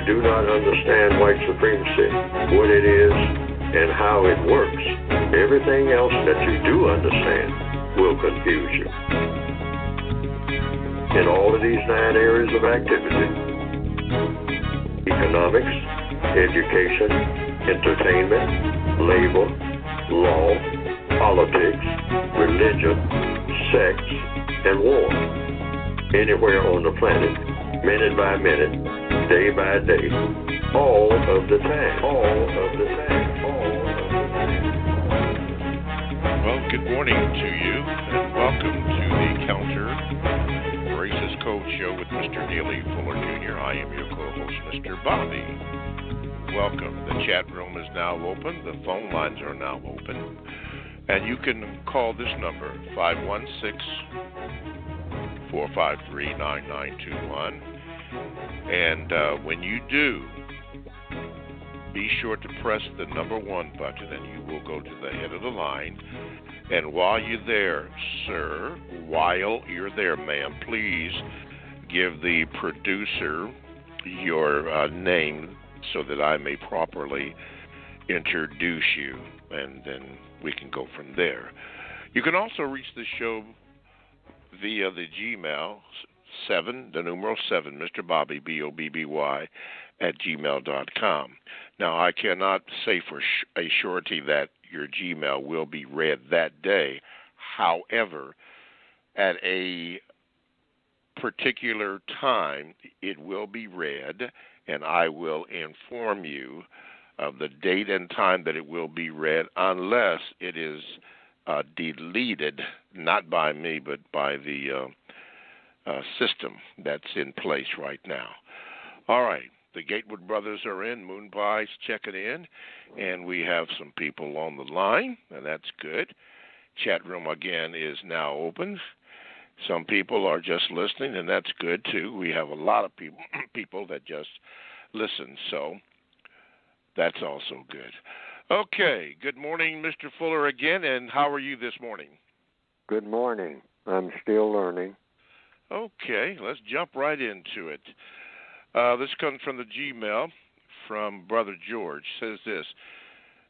you do not understand white supremacy, what it is, and how it works, everything else that you do understand will confuse you. In all of these 9 areas of activity, economics, education, entertainment, labor, law, politics, religion, sex, and war. Anywhere on the planet, minute by minute, day by day, all of the time, Well, good morning to you, and welcome to the Counter Racist Code Show with Mr. Neely Fuller Jr. I am your co-host, Mr. Bobby. Welcome. The chat room is now open. The phone lines are now open. And you can call this number, 516-453-9921. And when you do, be sure to press the number 1 button, and you will go to the head of the line. And while you're there, sir, while you're there, ma'am, please give the producer your name so that I may properly introduce you, and then we can go from there. You can also reach the show via the Gmail, 7, the numeral 7, Mr. Bobby, B-O-B-B-Y, at gmail.com. Now, I cannot say for a surety that your Gmail will be read that day. However, at a particular time, it will be read, and I will inform you of the date and time that it will be read, unless it is deleted, not by me, but by the system that's in place right now. All right, the Gatewood brothers are in, Moon Pie's checking in, and we have some people on the line, and that's good. Chat room, again, is now open. Some people are just listening, and that's good, too. We have a lot of people that just listen, so that's also good. Okay, good morning, Mr. Fuller, again, and how are you this morning? Good morning. I'm still learning. Okay, let's jump right into it. This comes from the Gmail from Brother George. Says this: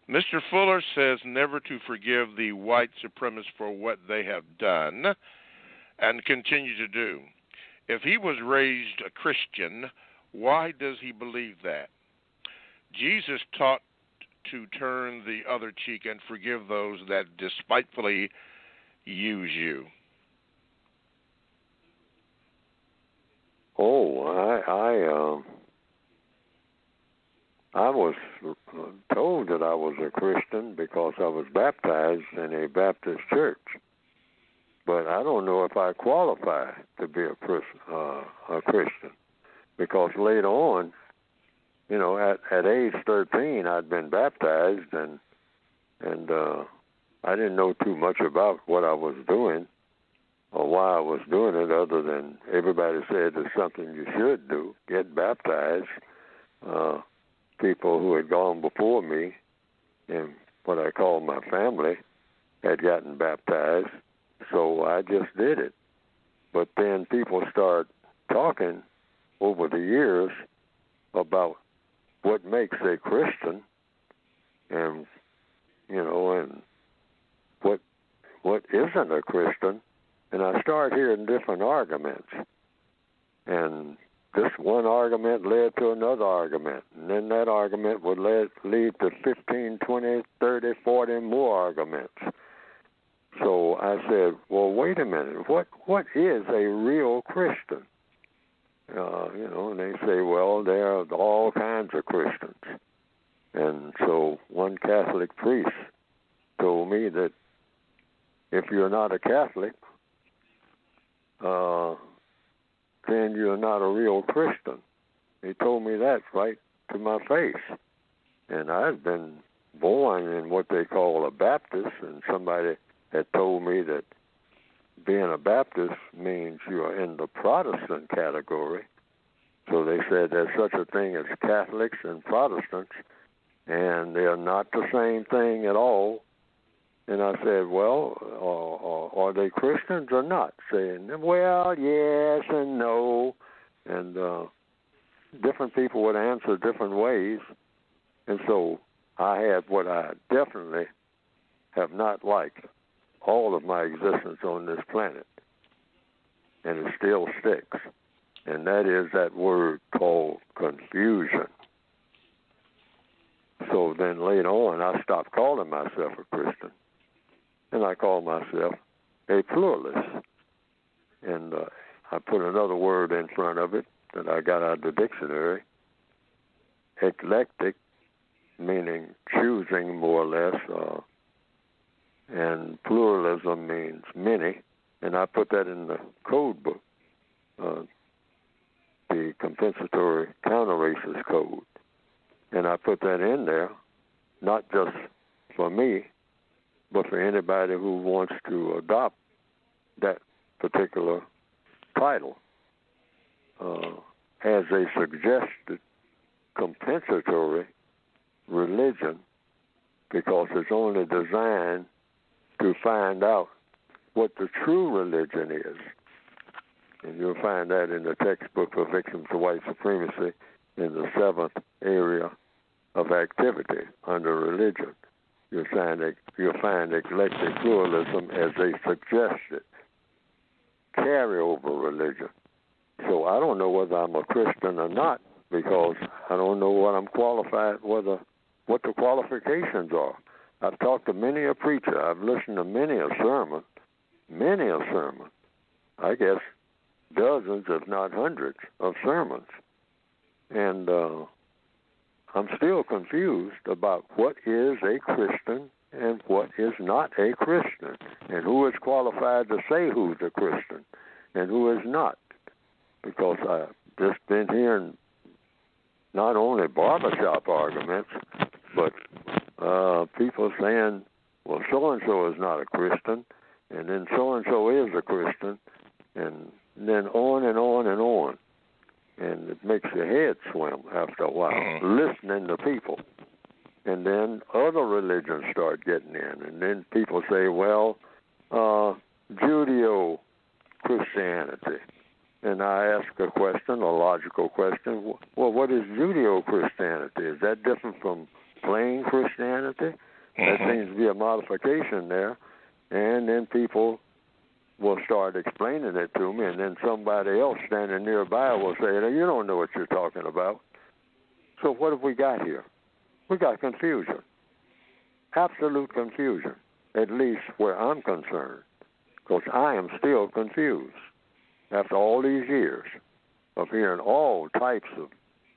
Mr. Fuller says never to forgive the white supremacists for what they have done and continue to do. If he was raised a Christian, why does he believe that? Jesus taught to turn the other cheek and forgive those that despitefully use you. I was told that I was a Christian because I was baptized in a Baptist church. But I don't know if I qualify to be a Christian, because later on, you know, at age 13, I'd been baptized, and I didn't know too much about what I was doing or why I was doing it, other than everybody said it's something you should do, get baptized. People who had gone before me, and what I call my family, had gotten baptized, so I just did it. But then people start talking over the years about what makes a Christian, and you know, and what isn't a Christian, and I start hearing different arguments, and this one argument led to another argument, and then that argument would lead to 15, 20, 30, 40 more arguments. So I said, well, wait a minute, what is a real Christian? You know, and they say, well, there are all kinds of Christians. And so one Catholic priest told me that if you're not a Catholic, then you're not a real Christian. He told me that right to my face. And I've been born in what they call a Baptist, and somebody had told me that being a Baptist means you're in the Protestant category. So they said there's such a thing as Catholics and Protestants, and they're not the same thing at all. And I said, well, are they Christians or not? Saying, well, yes and no. And different people would answer different ways. And so I had what I definitely have not liked all of my existence on this planet, and it still sticks, and that is that word called confusion. So then later on, I stopped calling myself a Christian, and I called myself a pluralist. And I put another word in front of it that I got out of the dictionary, eclectic, meaning choosing more or less, and pluralism means many, and I put that in the code book, the compensatory counter-racist code. And I put that in there, not just for me, but for anybody who wants to adopt that particular title as a suggested compensatory religion, because it's only designed to find out what the true religion is. And you'll find that in the textbook for Victims of White Supremacy in the 7th area of activity under religion. You'll find eclectic pluralism as a suggested carryover religion. So I don't know whether I'm a Christian or not, because I don't know what I'm qualified, what the qualifications are. I've talked to many a preacher. I've listened to many a sermon. I guess dozens, if not hundreds, of sermons. And I'm still confused about what is a Christian and what is not a Christian, and who is qualified to say who's a Christian and who is not. Because I've just been hearing not only barbershop arguments, but people saying, well, so-and-so is not a Christian, and then so-and-so is a Christian, and then on and on and on. And it makes your head swim after a while, listening to people. And then other religions start getting in, and then people say, well, Judeo-Christianity. And I ask a question, a logical question, well, what is Judeo-Christianity? Is that different from plain Christianity? That seems to be a modification there. And then people will start explaining it to me, and then somebody else standing nearby will say, you don't know what you're talking about. So what have we got here? We got confusion, absolute confusion, at least where I'm concerned, because I am still confused. After all these years of hearing all types of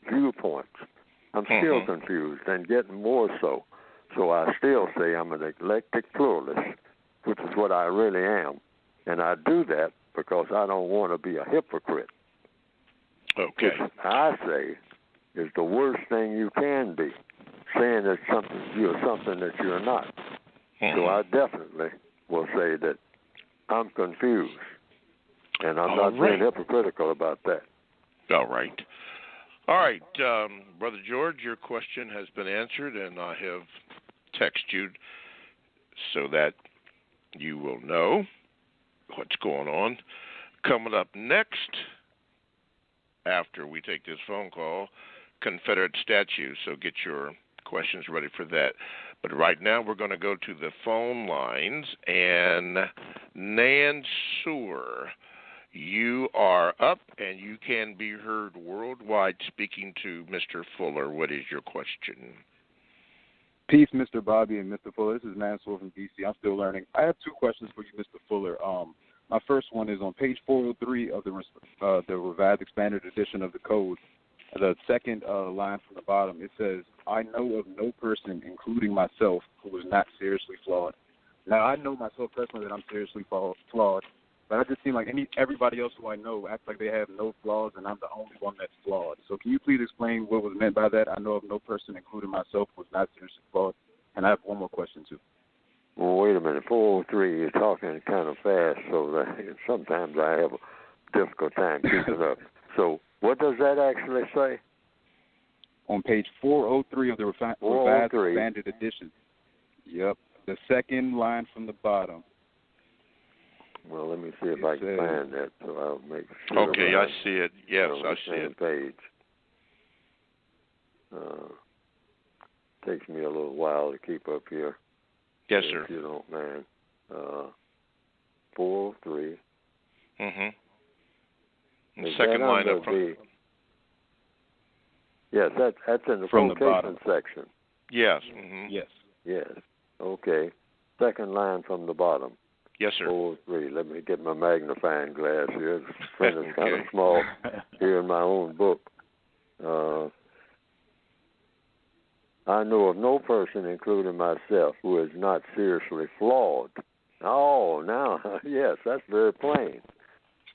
viewpoints, I'm still confused and getting more so. So I still say I'm an eclectic pluralist, which is what I really am. And I do that because I don't want to be a hypocrite. Okay. Which I say is the worst thing you can be, saying that you're something that you're not. So I definitely will say that I'm confused. And I'm not being hypocritical about that. All right. All right, Brother George, your question has been answered, and I have texted you so that you will know what's going on. Coming up next, after we take this phone call, Confederate statues. So get your questions ready for that. But right now we're going to go to the phone lines, and Nan Sewer, you are up, and you can be heard worldwide speaking to Mr. Fuller. What is your question? Peace, Mr. Bobby and Mr. Fuller. This is Mansell from D.C. I'm still learning. I have two questions for you, Mr. Fuller. My first one is on page 403 of the Revised Expanded Edition of the Code. The second line from the bottom, it says, I know of no person, including myself, who is not seriously flawed. Now, I know myself personally that I'm seriously flawed, but I just seem like everybody else who I know acts like they have no flaws, and I'm the only one that's flawed. So can you please explain what was meant by that? I know of no person, including myself, who is not seriously flawed. And I have one more question, too. Well, wait a minute. 403, you're talking kind of fast, so that sometimes I have a difficult time keeping up. So what does that actually say? On page 403 of the Revised Expanded Edition. Yep. The second line from the bottom. Well, let me see if I can find that, so I'll make sure. Okay, I see it. Yes, I see it. Page. Takes me a little while to keep up here. Yes, sir. If you don't mind. 403. The second line up front. Yes, that's in the from quotation the section. Yes. Yes. Okay. Second line from the bottom. Yes, sir. 403. Let me get my magnifying glass here. The print is kind of small here in my own book. I know of no person, including myself, who is not seriously flawed. Oh, now, yes, that's very plain.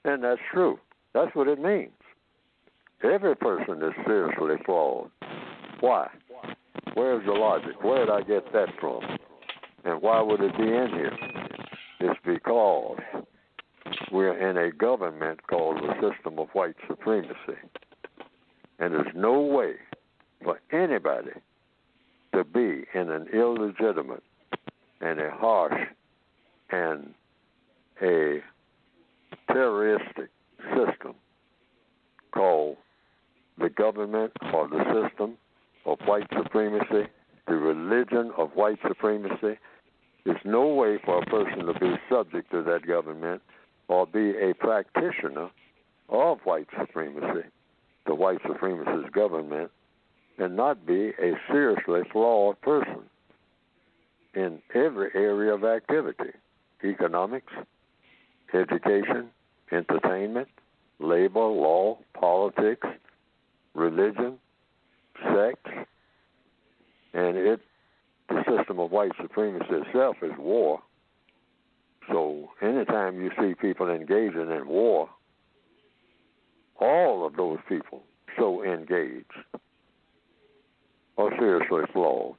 And that's true. That's what it means. Every person is seriously flawed. Why? Where's the logic? Where did I get that from? And why would it be in here? It's because we're in a government called the system of white supremacy. And there's no way for anybody to be in an illegitimate and a harsh and a terroristic system called the government or the system of white supremacy, the religion of white supremacy. There's no way for a person to be subject to that government or be a practitioner of white supremacy, the white supremacist government, and not be a seriously flawed person in every area of activity: economics, education, entertainment, labor, law, politics, religion, sex, and the system of white supremacy itself is war. So anytime you see people engaging in war, all of those people so engaged are seriously flawed.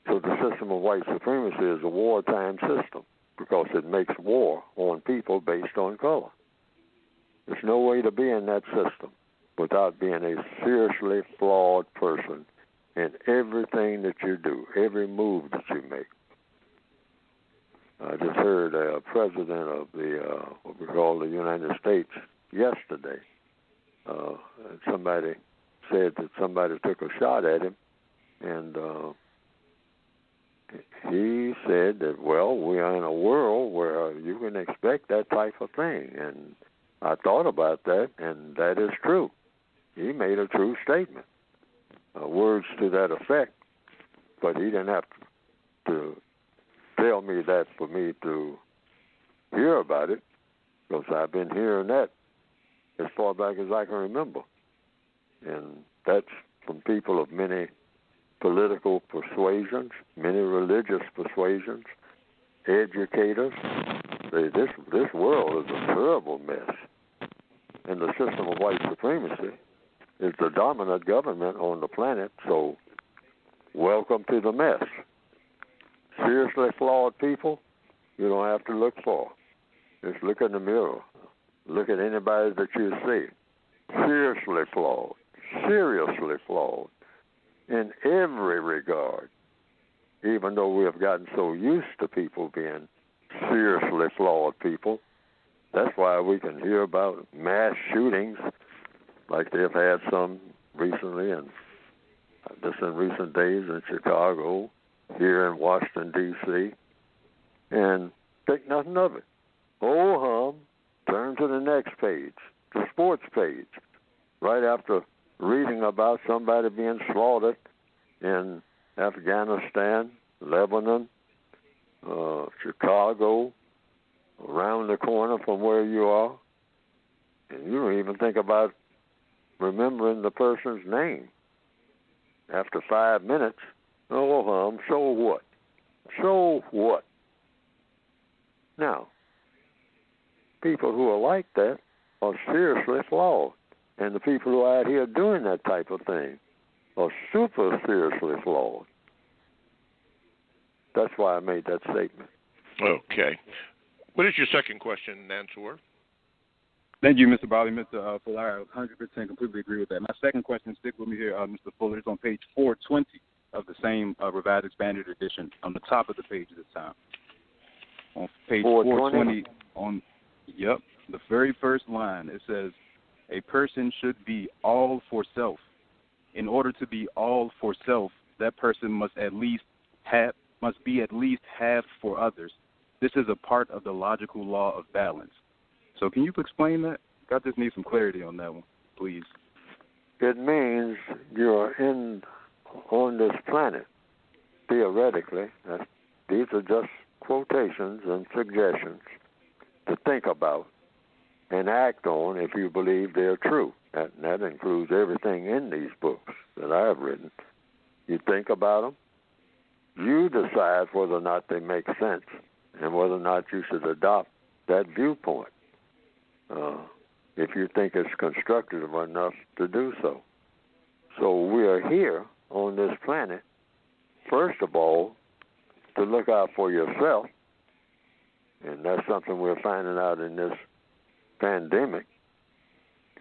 So the system of white supremacy is a wartime system because it makes war on people based on color. There's no way to be in that system without being a seriously flawed person in everything that you do, every move that you make. I just heard a president of what we call the United States yesterday. Somebody said that somebody took a shot at him, and he said that, well, we are in a world where you can expect that type of thing. And I thought about that, and that is true. He made a true statement, words to that effect, but he didn't have to tell me that for me to hear about it, because I've been hearing that as far back as I can remember. And that's from people of many political persuasions, many religious persuasions, educators. This world is a terrible mess. And the system of white supremacy is the dominant government on the planet, so welcome to the mess. Seriously flawed people, you don't have to look for. Just look in the mirror. Look at anybody that you see. Seriously flawed in every regard, even though we have gotten so used to people being seriously flawed people. That's why we can hear about mass shootings like they've had some recently, and just in recent days in Chicago, here in Washington, D.C., and think nothing of it. Oh, turn to the next page, the sports page, right after reading about somebody being slaughtered in Afghanistan, Lebanon, Chicago, around the corner from where you are, and you don't even think about remembering the person's name. After 5 minutes, so what? So what? Now, people who are like that are seriously flawed. And the people who are out here doing that type of thing are super seriously flawed. That's why I made that statement. Okay. What is your second question, Nansor? Thank you, Mr. Bobby. Mr. Fuller, I 100% completely agree with that. My second question, stick with me here, Mr. Fuller, is on page 420 of the same Revised Expanded Edition, on the top of the page this time. On page 420, the very first line, it says, a person should be all for self, in order to be all for self, that person must be at least half for others. This is a part of the logical law of balance. So can you explain that? I just need some clarity on that one, please. It means you're on this planet, theoretically. These are just quotations and suggestions to think about and act on if you believe they're true. That includes everything in these books that I have written. You think about them. You decide whether or not they make sense and whether or not you should adopt that viewpoint if you think it's constructive enough to do so. So we are here on this planet, first of all, to look out for yourself, and that's something we're finding out in this pandemic.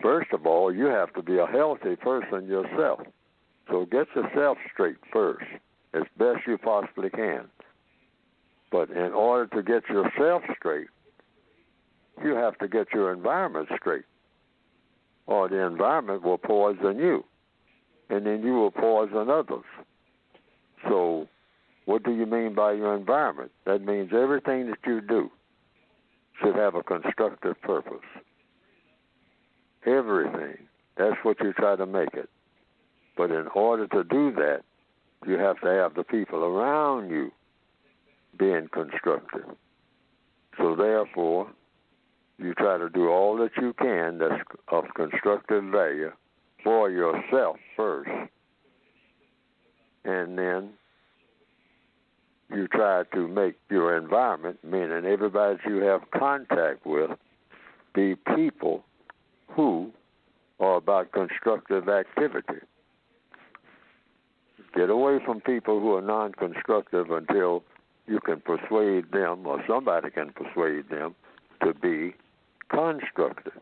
First of all, you have to be a healthy person yourself. So get yourself straight first, as best you possibly can. But in order to get yourself straight, you have to get your environment straight, or the environment will poison you, and then you will poison others. So what do you mean by your environment? That means everything that you do should have a constructive purpose. Everything. That's what you try to make it. But in order to do that, you have to have the people around you being constructive. So therefore, you try to do all that you can that's of constructive value for yourself first. And then you try to make your environment, meaning everybody that you have contact with, be people who are about constructive activity. Get away from people who are non-constructive until you can persuade them, or somebody can persuade them, to be constructive.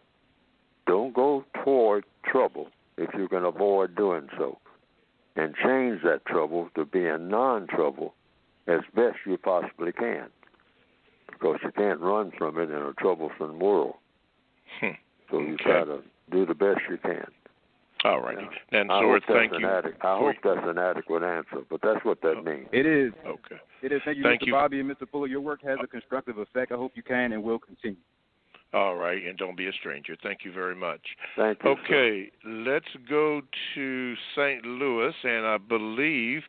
Don't go toward trouble if you can avoid doing so, and change that trouble to being non-trouble as best you possibly can, because you can't run from it in a troublesome world. So you try to do the best you can. All right. And so thank you. I hope that's an adequate answer, but that's what that means. It is. Okay. It is. Thank you, Mr. Bobby and Mr. Fuller. Your work has a constructive effect. I hope you can and will continue. All right, and don't be a stranger. Thank you very much. Thank you. Okay, let's go to St. Louis, and I believe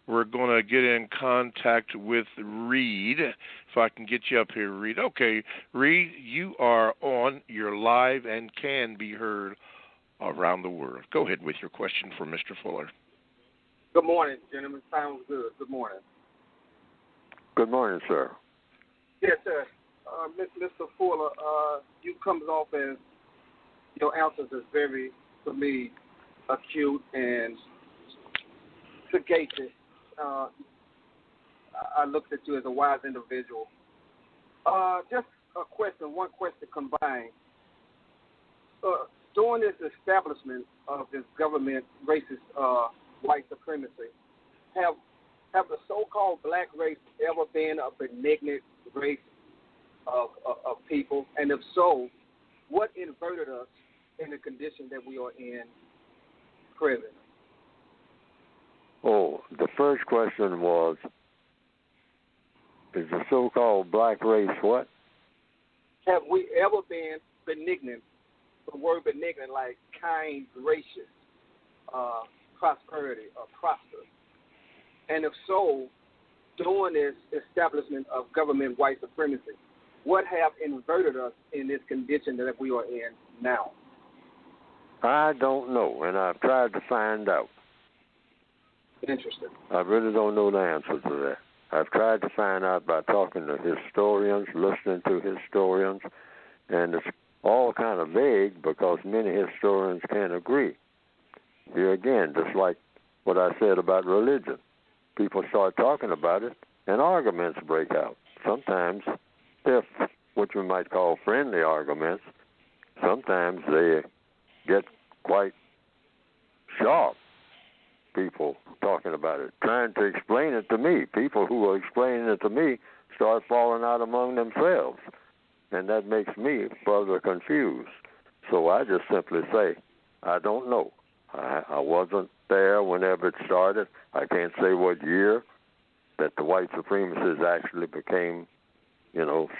we're going to get in contact with Reed. If I can get you up here, Reed. Okay, Reed, you are on. You're live and can be heard around the world. Go ahead with your question for Mr. Fuller. Good morning, gentlemen. Sounds good. Good morning. Good morning, sir. Yes, sir. Mr. Fuller, you comes off as, your answers is very, to me, acute and sagacious. I looked at you as a wise individual. Just a question, one question combined. During this establishment of this government racist white supremacy, have the so-called black race ever been a benignant race of people? And if so, what inverted us in the condition that we are in present? Oh, the first question was, is the so-called black race what? Have we ever been benignant? The word benignant, like kind, gracious, prosperity, or prosperous. And if so, during this establishment of government white supremacy, what have inverted us in this condition that we are in now? I don't know, and I've tried to find out. Interesting. I really don't know the answer to that. I've tried to find out by talking to historians, listening to historians, and it's all kind of vague because many historians can't agree. Here again, just like what I said about religion. People start talking about it, and arguments break out. Sometimes they're what you might call friendly arguments. Sometimes they get quite sharp, people talking about it, trying to explain it to me. People who are explaining it to me start falling out among themselves, and that makes me further confused. So I just simply say, I don't know. I wasn't there whenever it started. I can't say what year that the white supremacists actually became,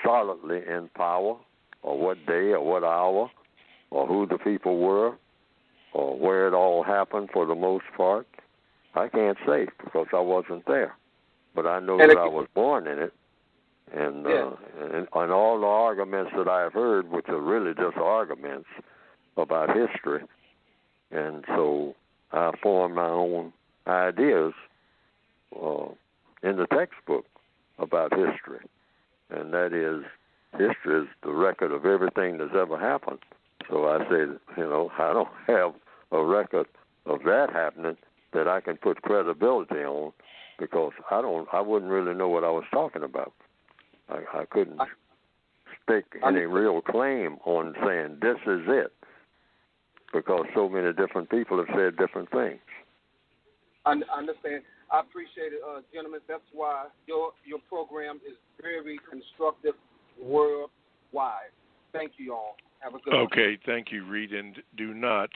solidly in power, or what day or what hour, or who the people were, or where it all happened for the most part. I can't say because I wasn't there. But I know that I was born in it. And all the arguments that I've heard, which are really just arguments about history, and so I formed my own ideas in the textbook about history, and that is, history is the record of everything that's ever happened. So I said, I don't have a record of that happening that I can put credibility on, because I wouldn't really know what I was talking about. I couldn't stake any real claim on saying this is it, because so many different people have said different things. I understand. I appreciate it, gentlemen. That's why your program is very constructive worldwide. Thank you all. Have a good one. Okay, thank you, Reed, and do not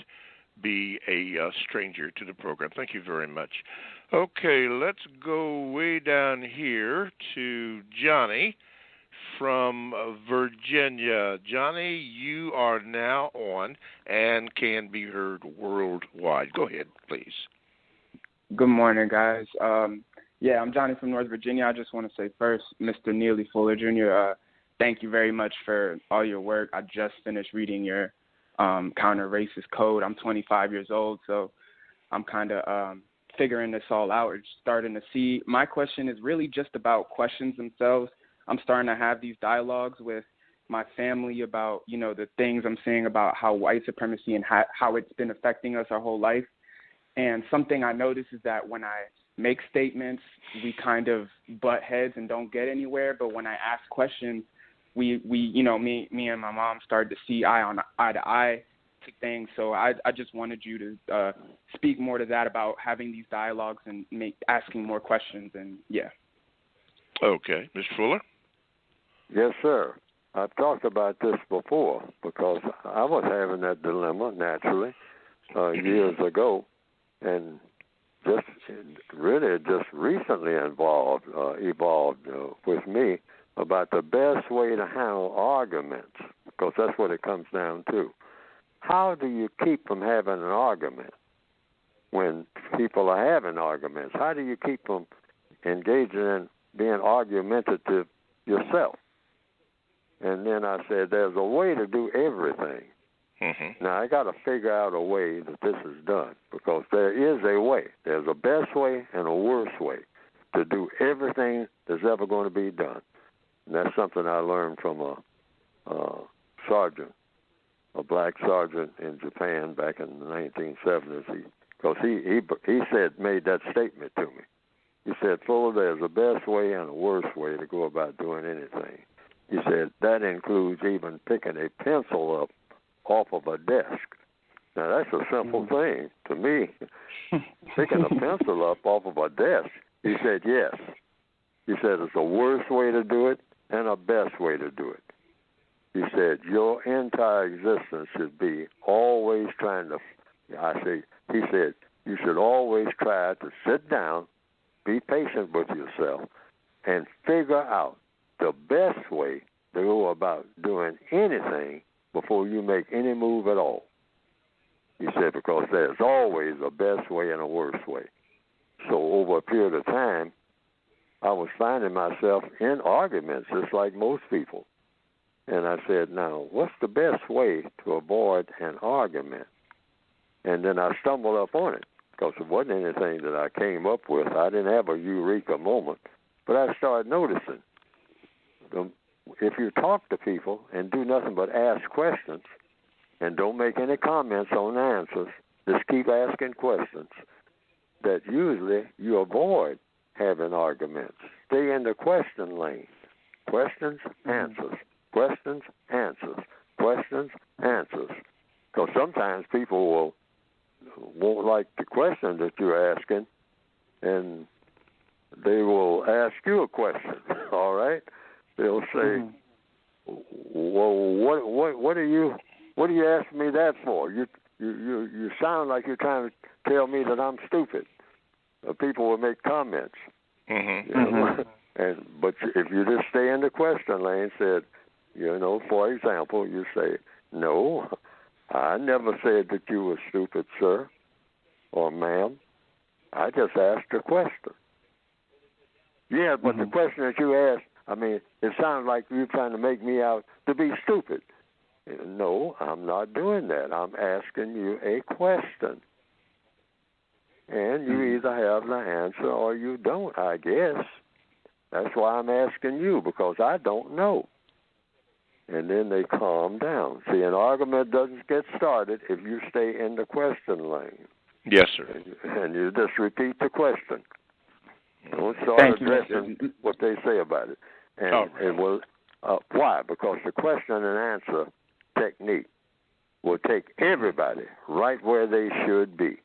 be a stranger to the program. Thank you very much. Okay, let's go way down here to Johnny from Virginia. Johnny, you are now on and can be heard worldwide. Go ahead, please. Good morning, guys. I'm Johnny from North Virginia. I just want to say first, Mr. Neely Fuller Jr., thank you very much for all your work. I just finished reading your counter-racist code. I'm 25 years old, so I'm kind of figuring this all out or starting to see. My question is really just about questions themselves. I'm starting to have these dialogues with my family about, the things I'm seeing about how white supremacy and how it's been affecting us our whole life. And something I notice is that when I make statements, we kind of butt heads and don't get anywhere. But when I ask questions, me and my mom started to see eye to eye to things. So I just wanted you to speak more to that about having these dialogues and asking more questions. And yeah. Okay, Mr. Fuller. Yes, sir. I've talked about this before because I was having that dilemma naturally years ago, and just recently evolved with me about the best way to handle arguments, because that's what it comes down to. How do you keep from having an argument when people are having arguments? How do you keep them engaging in being argumentative yourself? And then I said, there's a way to do everything. Mm-hmm. Now, I got to figure out a way that this is done, because there is a way. There's a best way and a worse way to do everything that's ever going to be done. And that's something I learned from a sergeant, a black sergeant in Japan back in the 1970s. Because he made that statement to me. He said, Fuller, there's a best way and a worse way to go about doing anything. He said, that includes even picking a pencil up off of a desk. Now, that's a simple thing to me. Picking a pencil up off of a desk. He said, yes. He said, it's a worse way to do it and a best way to do it. He said, your entire existence should be always trying to, he said, you should always try to sit down, be patient with yourself, and figure out the best way to go about doing anything before you make any move at all. He said, because there's always a best way and a worse way. So over a period of time, I was finding myself in arguments just like most people. And I said, now, what's the best way to avoid an argument? And then I stumbled up on it, because it wasn't anything that I came up with. I didn't have a eureka moment. But I started noticing, if you talk to people and do nothing but ask questions and don't make any comments on answers, just keep asking questions, that usually you avoid having arguments. Stay in the question lane. Questions, answers. Questions, answers. Questions, answers. Because sometimes people won't like the question that you're asking, and they will ask you a question, all right? They'll say, well, what are you asking me that for? You sound like you're trying to tell me that I'm stupid. People will make comments. Mm-hmm. You know? But if you just stay in the question lane, said, for example, you say, no, I never said that you were stupid, sir or ma'am. I just asked a question. Yeah, but the question that you asked, it sounds like you're trying to make me out to be stupid. No, I'm not doing that. I'm asking you a question. And you either have the answer or you don't, I guess. That's why I'm asking you, because I don't know. And then they calm down. See, an argument doesn't get started if you stay in the question lane. Yes, sir. And you just repeat the question. Don't start addressing what they say about it. And it will. Why? Because the question and answer technique will take everybody right where they should be.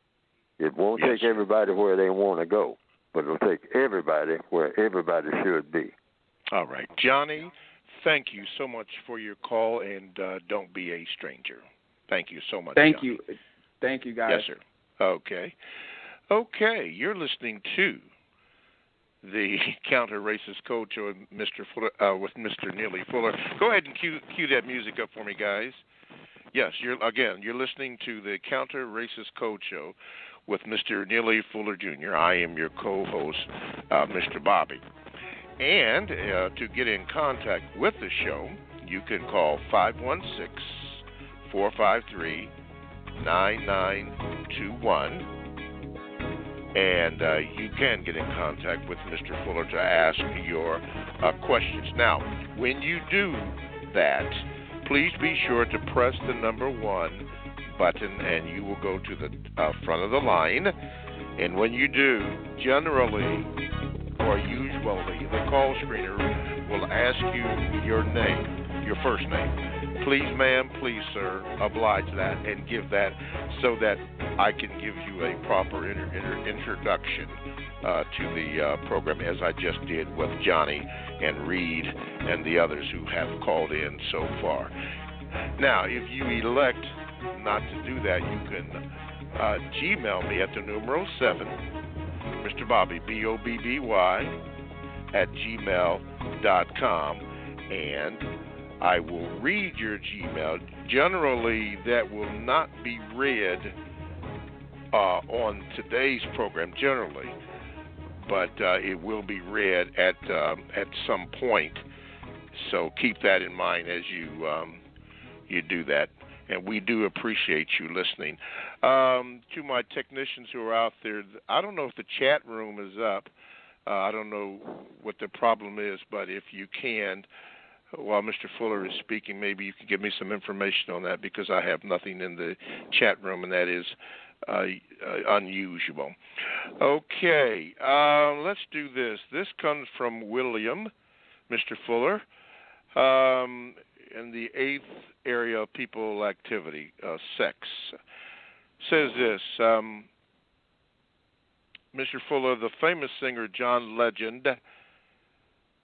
It won't take everybody where they want to go, but it'll take everybody where everybody should be. All right. Johnny, thank you so much for your call, and don't be a stranger. Thank you so much, Thank Johnny. you. Thank you, guys. Yes, sir. Okay. You're listening to the counter-racist coach with Mr. Fuller, with Mr. Neely Fuller. Go ahead and cue that music up for me, guys. Yes, you're listening to the counter-racist coach show with Mr. Neely Fuller Jr. I am your co-host, Mr. Bobby. And to get in contact with the show, you can call 516-453-9921. And you can get in contact with Mr. Fuller to ask your questions. Now, when you do that, please be sure to press the number 1 button, and you will go to the front of the line. And when you do, generally or usually, the call screener will ask you your name, your first name. Please, ma'am, please, sir, oblige that and give that so that I can give you a proper introduction to the program, as I just did with Johnny and Reed and the others who have called in so far. Now, if you elect not to do that, you can Gmail me at the numeral 7, Mr. Bobby, BOBBY, @gmail.com, and I will read your Gmail. Generally, that will not be read on today's program, generally, but it will be read at some point. So keep that in mind as you do that. And we do appreciate you listening. To my technicians who are out there, I don't know if the chat room is up. I don't know what the problem is, but if you can, while Mr. Fuller is speaking, maybe you can give me some information on that, because I have nothing in the chat room, and that is unusual. Okay, let's do this. This comes from William, Mr. Fuller, in the 8th area of people activity, sex. Says this, Mr. Fuller, the famous singer John Legend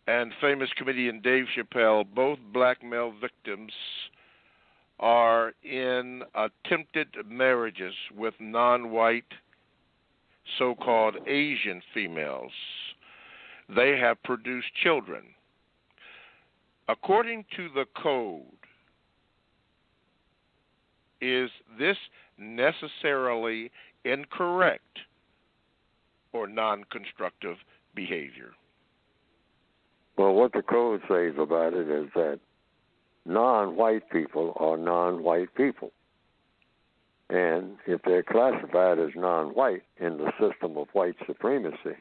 and famous comedian Dave Chappelle, both black male victims, are in attempted marriages with non-white, so-called Asian females. They have produced children. According to the code, is this necessarily incorrect or non-constructive behavior? Well, what the code says about it is that non-white people are non-white people. And if they're classified as non-white in the system of white supremacy,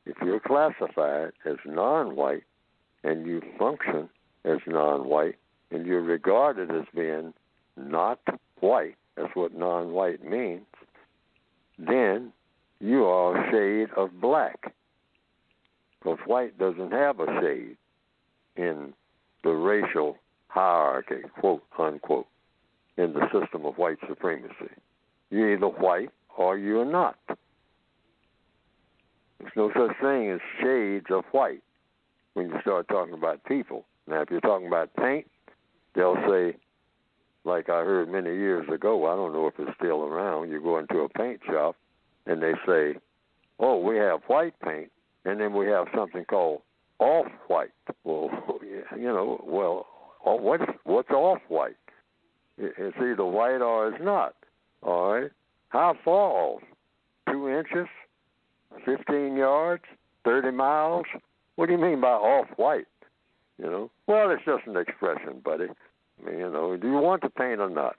if you're classified as non-white and you function as non-white and you're regarded as being not white, that's what non-white means, then you are a shade of black. Because white doesn't have a shade in the racial hierarchy, quote, unquote, in the system of white supremacy. You're either white or you're not. There's no such thing as shades of white when you start talking about people. Now, if you're talking about paint, they'll say like I heard many years ago, I don't know if it's still around, you go into a paint shop and they say, oh, we have white paint, and then we have something called off-white. Well, what's off-white? It's either white or it's not, all right? How far off? 2 inches? 15 yards? 30 miles? What do you mean by off-white? Well, it's just an expression, buddy. I mean, do you want to paint or not?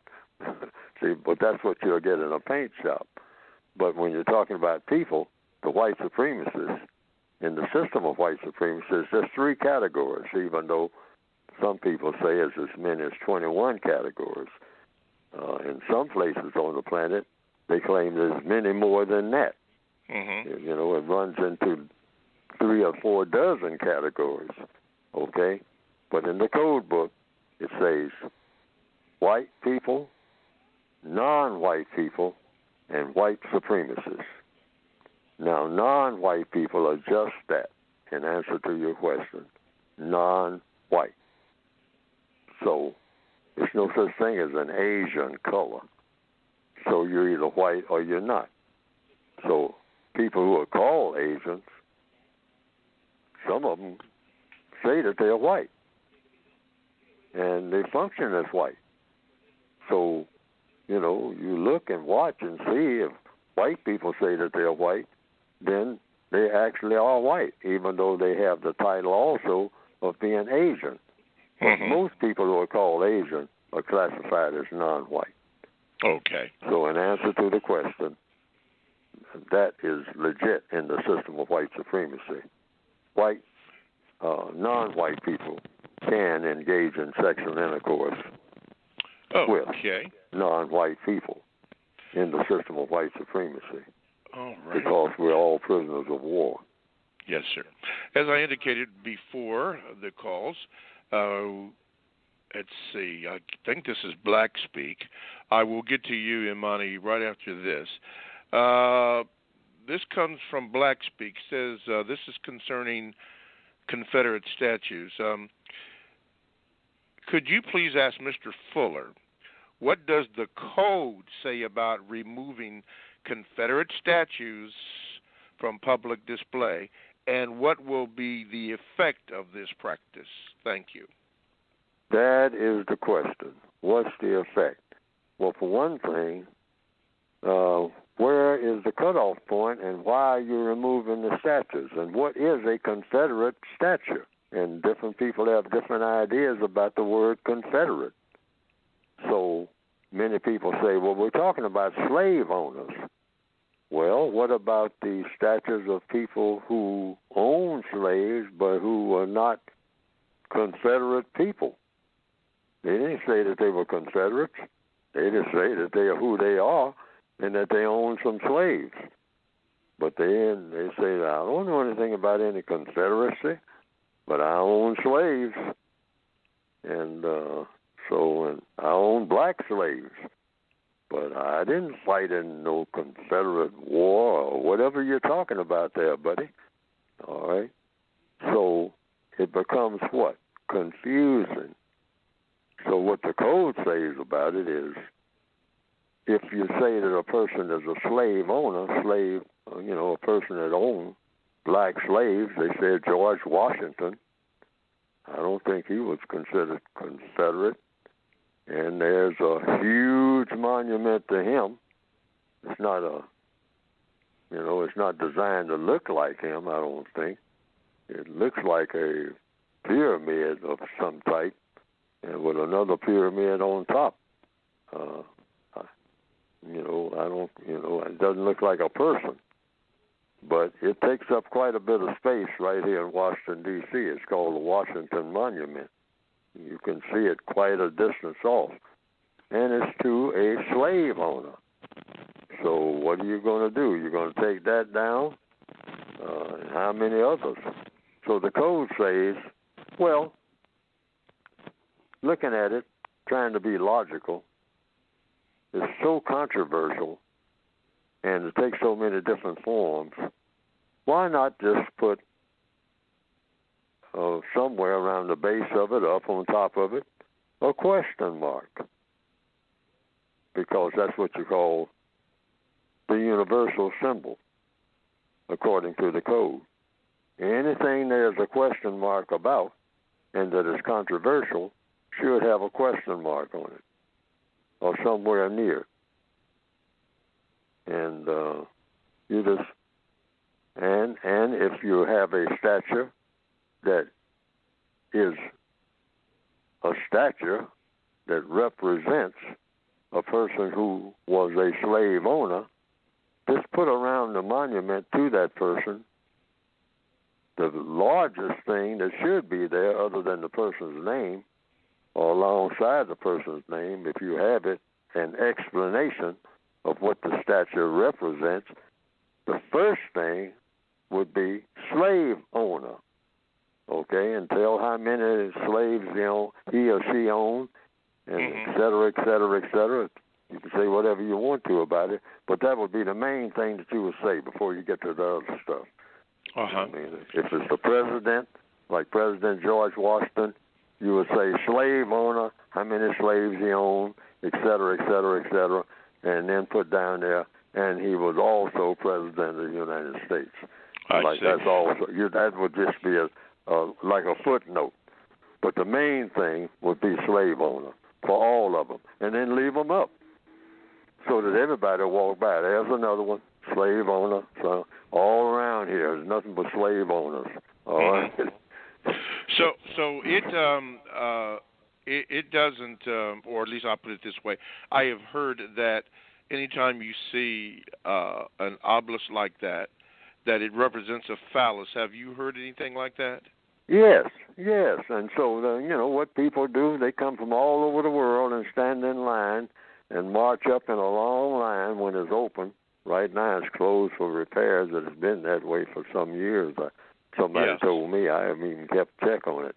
See, but that's what you'll get in a paint shop. But when you're talking about people, the white supremacists, in the system of white supremacists, there's 3 categories, even though some people say it's as many as 21 categories. In some places on the planet, they claim there's many more than that. Mm-hmm. It runs into 3 or 4 dozen categories, okay? But in the code book, it says white people, non-white people, and white supremacists. Now, non-white people are just that, in answer to your question, non-white. So there's no such thing as an Asian color. So you're either white or you're not. So people who are called Asians, some of them say that they're white, and they function as white. So, you look and watch and see if white people say that they're white, then they actually are white, even though they have the title also of being Asian. But most people who are called Asian are classified as non-white. Okay. So in answer to the question, that is legit in the system of white supremacy. Non-white people can engage in sexual intercourse with non-white people in the system of white supremacy. All right. Because we're all prisoners of war. Yes, sir. As I indicated before the calls, let's see, I think this is Black Speak. I will get to you, Imani, right after this. This comes from Black Speak. Says this is concerning Confederate statues. Could you please ask Mr. Fuller, what does the code say about removing Confederate statues from public display, and what will be the effect of this practice? Thank you. That is the question. What's the effect? Well, for one thing, where is the cutoff point, and why are you removing the statues? And what is a Confederate statue? And different people have different ideas about the word Confederate. So many people say, well, we're talking about slave owners. Well, what about the statues of people who own slaves but who are not Confederate people? They didn't say that they were Confederates. They just say that they are who they are and that they own some slaves. But they say, I don't know anything about any Confederacy, but I own slaves. And and I own black slaves. But I didn't fight in no Confederate war or whatever you're talking about there, buddy. All right? So it becomes what? Confusing. So what the code says about it is, if you say that a person is a slave owner, a person that owned black slaves, they said George Washington. I don't think he was considered Confederate. And there's a huge monument to him. It's not it's not designed to look like him, I don't think. It looks like a pyramid of some type, and with another pyramid on top. It doesn't look like a person. But it takes up quite a bit of space right here in Washington, D.C. It's called the Washington Monument. You can see it quite a distance off. And it's to a slave owner. So what are you going to do? You're going to take that down? And how many others? So the code says, well, looking at it, trying to be logical, is so controversial and it takes so many different forms. Why not just put somewhere around the base of it, up on top of it, a question mark? because that's what you call the universal symbol, according to the code. Anything there's a question mark about and that is controversial should have a question mark on it or somewhere near. And you just and if you have a stature that is a stature that represents a person who was a slave owner, just put around the monument to that person the largest thing that should be there other than the person's name or alongside the person's name, if you have it, an explanation of what the statue represents. The first thing would be slave owner, okay, and tell how many slaves he or she owned, and et cetera, et cetera, et cetera. You can say whatever you want to about it, but that would be the main thing that you would say before you get to the other stuff. I mean, if it's the president, like President George Washington, you would say slave owner, how many slaves he owned, et cetera, et cetera, et cetera, and then put down there, and he was also president of the United States. That's also that would just be like a footnote. But the main thing would be slave owner for all of them, and then leave them up so that everybody will walk by. There's another one, slave owner. So all around here, there's nothing but slave owners. All right. So it doesn't, or at least I'll put it this way. I have heard that anytime you see an obelisk like that it represents a phallus. Have you heard anything like that? Yes. And so, what people do, they come from all over the world and stand in line and march up in a long line when it's open. Right now it's closed for repairs. It has been that way for some years. Somebody told me. I haven't even kept check on it.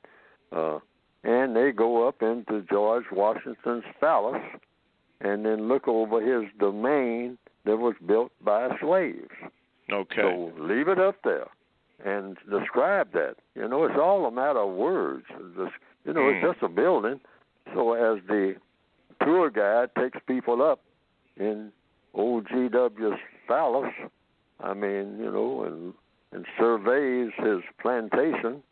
And they go up into George Washington's phallus and then look over his domain that was built by slaves. Okay. So leave it up there and describe that. It's all a matter of words. It's just a building. So as the tour guide takes people up in old GW's phallus, and surveys his plantation,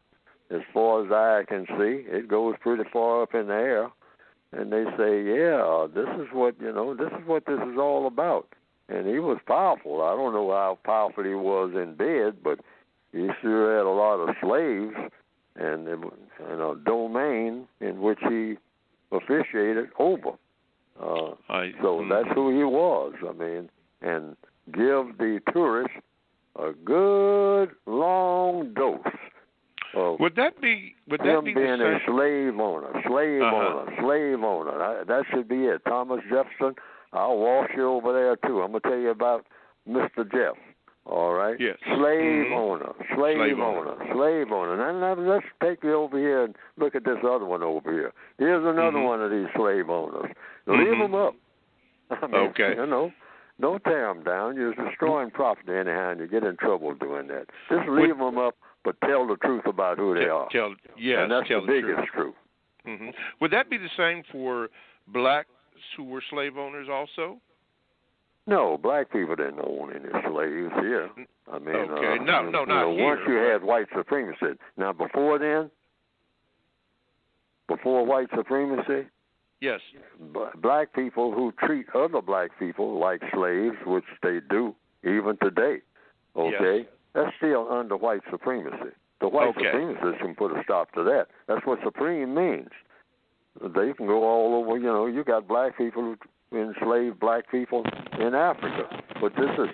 as far as I can see, it goes pretty far up in the air, and they say, this is what this is all about. And he was powerful. I don't know how powerful he was in bed, but he sure had a lot of slaves and a domain in which he officiated over. So that's who he was. And give the tourists a good long dose of would that be him being the a slave owner. That should be it. Thomas Jefferson, I'll walk you over there too. I'm gonna tell you about Mr. Jeff. All right. Yes. Slave owner. Now let's take you over here and look at this other one over here. Here's another one of these slave owners. Leave them up. Okay. Don't tear them down. You're destroying property anyhow, and you get in trouble doing that. Just leave them up, but tell the truth about who they are. And that's the biggest truth. Would that be the same for blacks who were slave owners also? No, black people didn't own any slaves here. Not here. Once you had white supremacy. Now, before white supremacy, yes, black people who treat other black people like slaves, which they do even today, that's still under white supremacy. The white supremacists can put a stop to that. That's what supreme means. They can go all over, you got black people who enslaved black people in Africa. But this is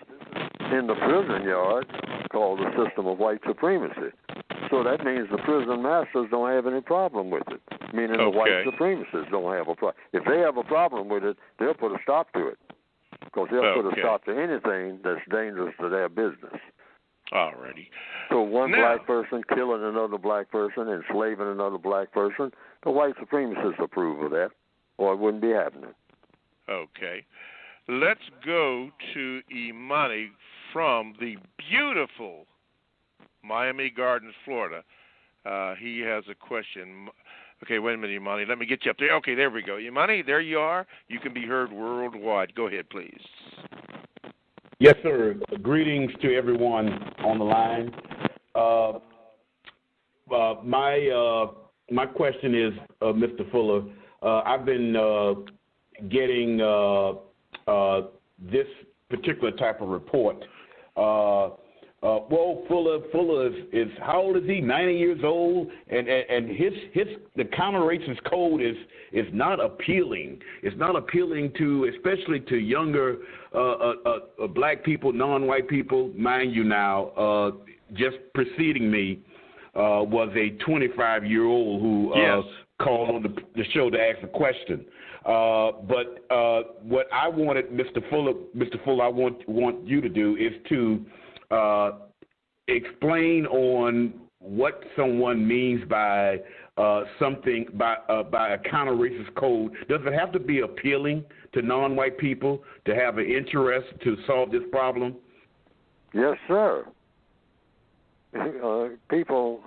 in the prison yard called the system of white supremacy. So that means the prison masters don't have any problem with it, meaning the white supremacists don't have a problem. If they have a problem with it, they'll put a stop to it, because they'll put a stop to anything that's dangerous to their business. Alrighty. So one black person killing another black person, enslaving another black person, the white supremacists approve of that, or it wouldn't be happening. Okay. Let's go to Imani from the beautiful Miami Gardens, Florida. He has a question. Okay, wait a minute, Imani. Let me get you up there. Okay, there we go. Imani, there you are. You can be heard worldwide. Go ahead, please. Yes, sir. Greetings to everyone on the line. My question is, Mr. Fuller, I've been getting this particular type of report. Fuller is how old is he? 90 years old, and the counter-racist code is not appealing. It's not appealing to, especially to younger black people, non-white people. Mind you, now, just preceding me was a 25-year-old who called on the show to ask a question. But what I wanted, Mr. Fuller, I want you to do is to explain on what someone means by something by a counter-racist code. Does it have to be appealing to non-white people to have an interest to solve this problem? Yes, sir. People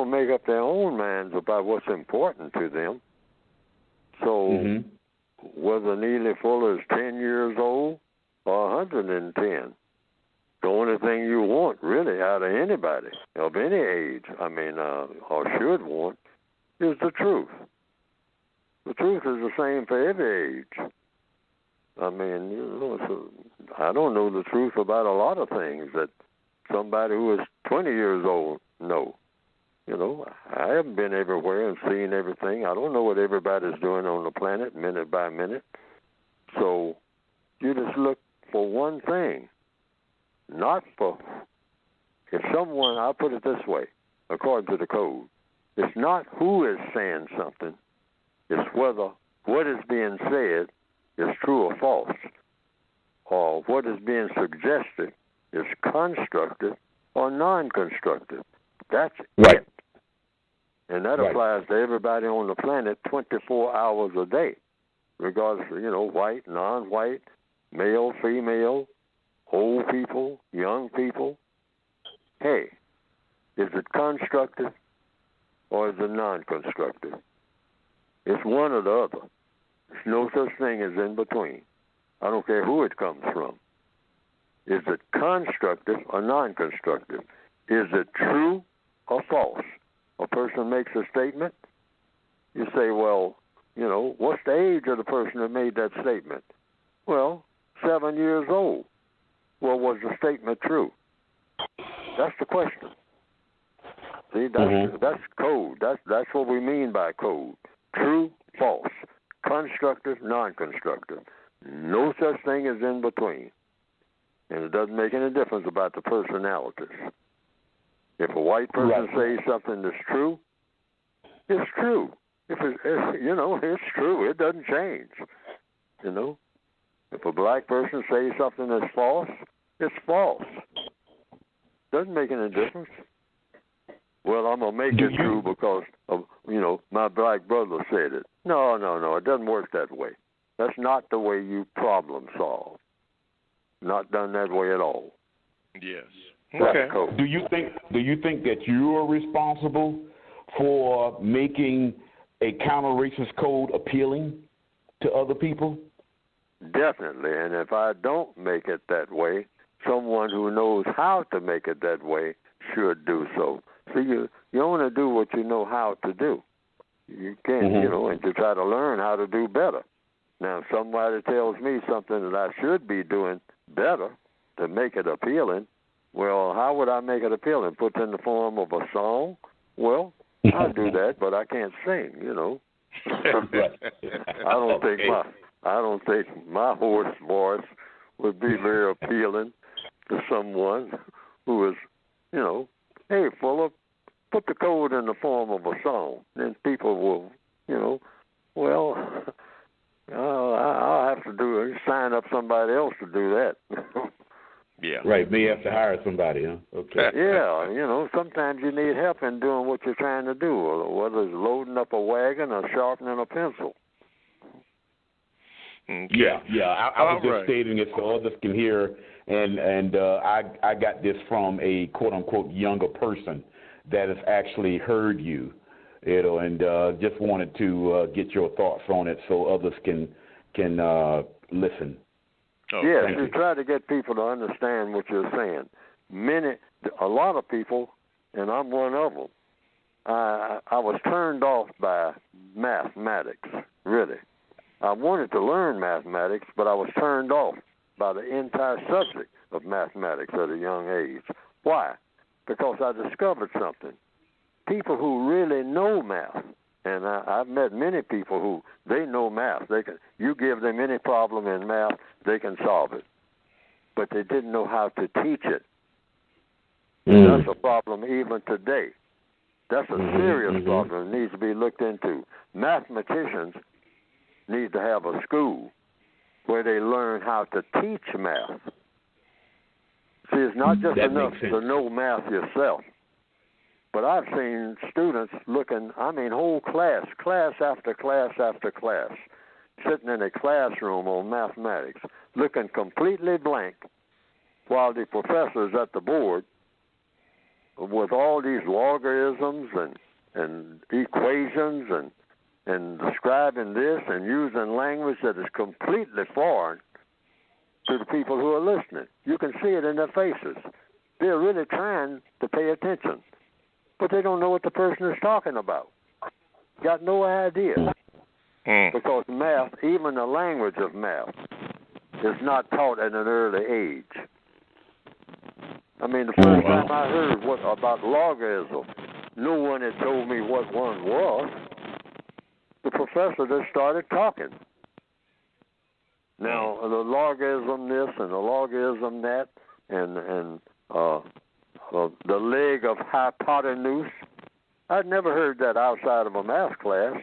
make up their own minds about what's important to them. So whether Neely Fuller is 10 years old or 110, the only thing you want, really, out of anybody of any age, or should want, is the truth. The truth is the same for every age. I don't know the truth about a lot of things that somebody who is 20 years old know. I haven't been everywhere and seen everything. I don't know what everybody's doing on the planet minute by minute. So you just look for one thing. Not for, if someone, I'll put it this way, according to the code, it's not who is saying something, it's whether what is being said is true or false, or what is being suggested is constructive or non-constructive. That's it. And that applies to everybody on the planet 24 hours a day, regardless of, white, non-white, male, female, old people, young people. Hey, is it constructive or is it non-constructive? It's one or the other. There's no such thing as in between. I don't care who it comes from. Is it constructive or non-constructive? Is it true or false? A person makes a statement. You say, well, what's the age of the person that made that statement? Well, 7 years old. Well, was the statement true? That's the question. See, that's code. That's what we mean by code. True, false, constructive, non-constructive. No such thing as in between. And it doesn't make any difference about the personalities. If a white person says something that's true, it's true. If it's true. It doesn't change. If a black person says something that's false, it's false. Doesn't make any difference. Well, I'm going to make it true because, my black brother said it. No. It doesn't work that way. That's not the way you problem solve. Not done that way at all. Yes. Okay. Do you think that you are responsible for making a counter-racist code appealing to other people? Definitely, and if I don't make it that way, someone who knows how to make it that way should do so. See, you only do what you know how to do. You can't, and to try to learn how to do better. Now, if somebody tells me something that I should be doing better to make it appealing, well, how would I make it appealing? Put it in the form of a song? Well, I'll do that, but I can't sing, I don't think my hoarse voice would be very appealing to someone who is, hey, Fuller, put the code in the form of a song. Then people will, I'll have to sign up somebody else to do that. Yeah. Right, may have to hire somebody, huh? Okay. Yeah, sometimes you need help in doing what you're trying to do, whether it's loading up a wagon or sharpening a pencil. Okay. Yeah. I was just stating it so others can hear, and I got this from a quote unquote younger person that has actually heard you, and just wanted to get your thoughts on it so others can listen. Oh, yes, you try to get people to understand what you're saying. A lot of people, and I'm one of them, I was turned off by mathematics, really. I wanted to learn mathematics, but I was turned off by the entire subject of mathematics at a young age. Why? Because I discovered something. People who really know math, and I've met many people who they know math. You give them any problem in math, they can solve it. But they didn't know how to teach it. And that's a problem even today. That's a serious problem. It needs to be looked into. Mathematicians need to have a school where they learn how to teach math. See, it's not just enough to know math yourself. But I've seen students whole class after class after class, sitting in a classroom on mathematics, looking completely blank, while the professor's at the board with all these logarithms and equations and describing this and using language that is completely foreign to the people who are listening. You can see it in their faces. They're really trying to pay attention, but they don't know what the person is talking about. Got no idea. Because math, even the language of math, is not taught at an early age. I mean, the first time I heard about logarithm, no one had told me what one was. The professor just started talking. Now, the logarithm this and the logarithm that and the leg of hypotenuse, I'd never heard that outside of a math class,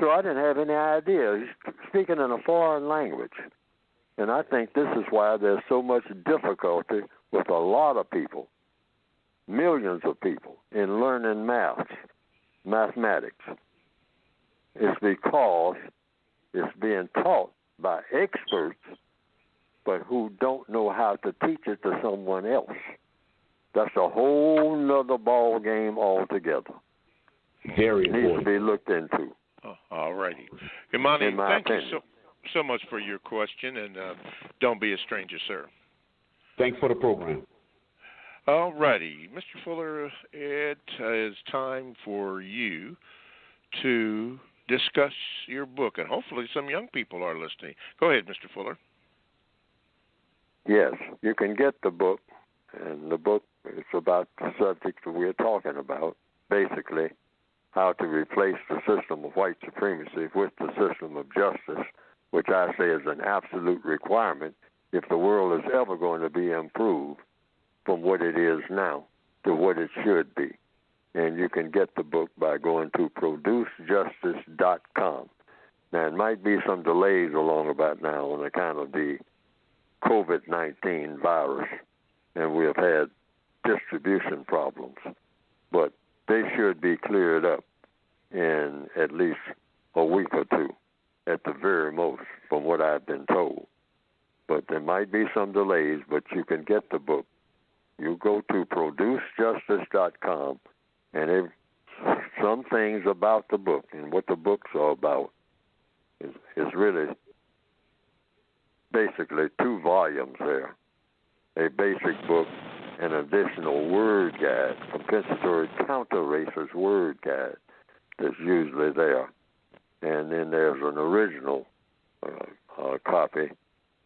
so I didn't have any idea. He's speaking in a foreign language. And I think this is why there's so much difficulty with a lot of people, millions of people, in learning mathematics. It's because it's being taught by experts, but who don't know how to teach it to someone else. That's a whole nother ball game altogether. Very important. Needs to be looked into. All righty. Imani, thank you so much for your question, and don't be a stranger, sir. Thanks for the program. All righty. Mr. Fuller, it is time for you to discuss your book, and hopefully some young people are listening. Go ahead, Mr. Fuller. Yes, you can get the book, and the book is about the subject that we're talking about, basically how to replace the system of white supremacy with the system of justice, which I say is an absolute requirement if the world is ever going to be improved from what it is now to what it should be. And you can get the book by going to producejustice.com. Now, it might be some delays along about now on account of the COVID-19 virus, and we have had distribution problems, but they should be cleared up in at least a week or two, at the very most, from what I've been told. But there might be some delays, but you can get the book. You go to producejustice.com, and some things about the book and what the books are about is really basically 2 volumes there. A basic book, an additional word guide, compensatory counter-racist word guide that's usually there. And then there's an original copy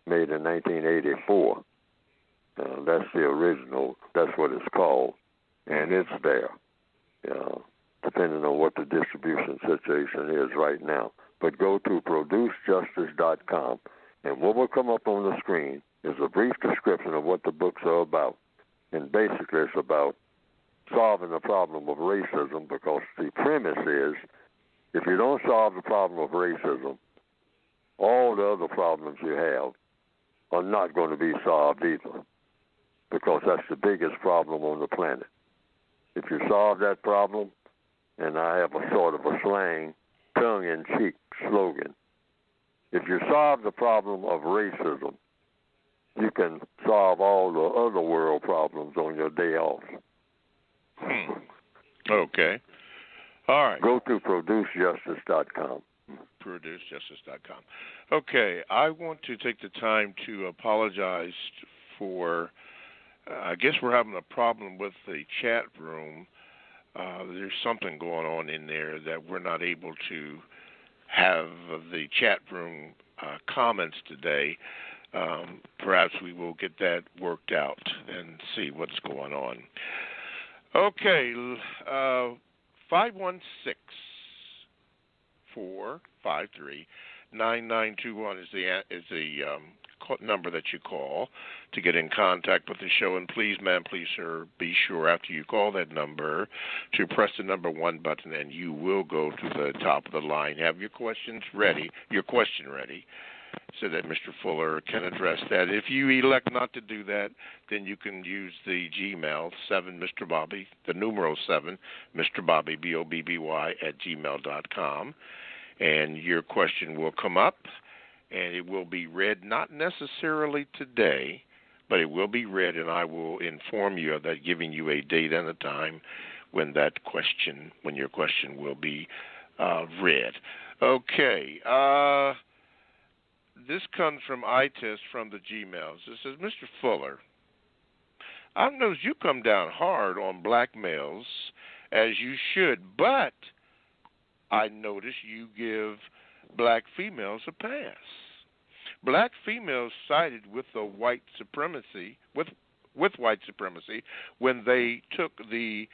made in 1984. That's the original. That's what it's called. And it's there, depending on what the distribution situation is right now. But go to producejustice.com, and what will come up on the screen is a brief description of what the books are about. And basically it's about solving the problem of racism, because the premise is if you don't solve the problem of racism, all the other problems you have are not going to be solved either, because that's the biggest problem on the planet. If you solve that problem, and I have a sort of a slang, tongue-in-cheek slogan, if you solve the problem of racism, you can solve all the other world problems on your day off. Okay. All right. Go to producejustice.com. Producejustice.com. Okay, I want to take the time to apologize for, I guess we're having a problem with the chat room. There's something going on in there that we're not able to have the chat room comments today. Perhaps we will get that worked out and see what's going on. Okay, 516-453-9921 is the number that you call to get in contact with the show. And please, ma'am, please, sir, be sure after you call that number to press the number 1 button, and you will go to the top of the line. Have your question ready, so that Mr. Fuller can address that. If you elect not to do that, then you can use the Gmail, 7 Mr. Bobby, the numeral 7, Mr. Bobby, BOBBY, @gmail.com. And your question will come up, and it will be read, not necessarily today, but it will be read, and I will inform you of that, giving you a date and a time when your question will be read. Okay. This comes from iTest from the Gmails. It says, Mr. Fuller, I've noticed you come down hard on black males, as you should, but I notice you give black females a pass. Black females sided with the white supremacy, with white supremacy, when they took the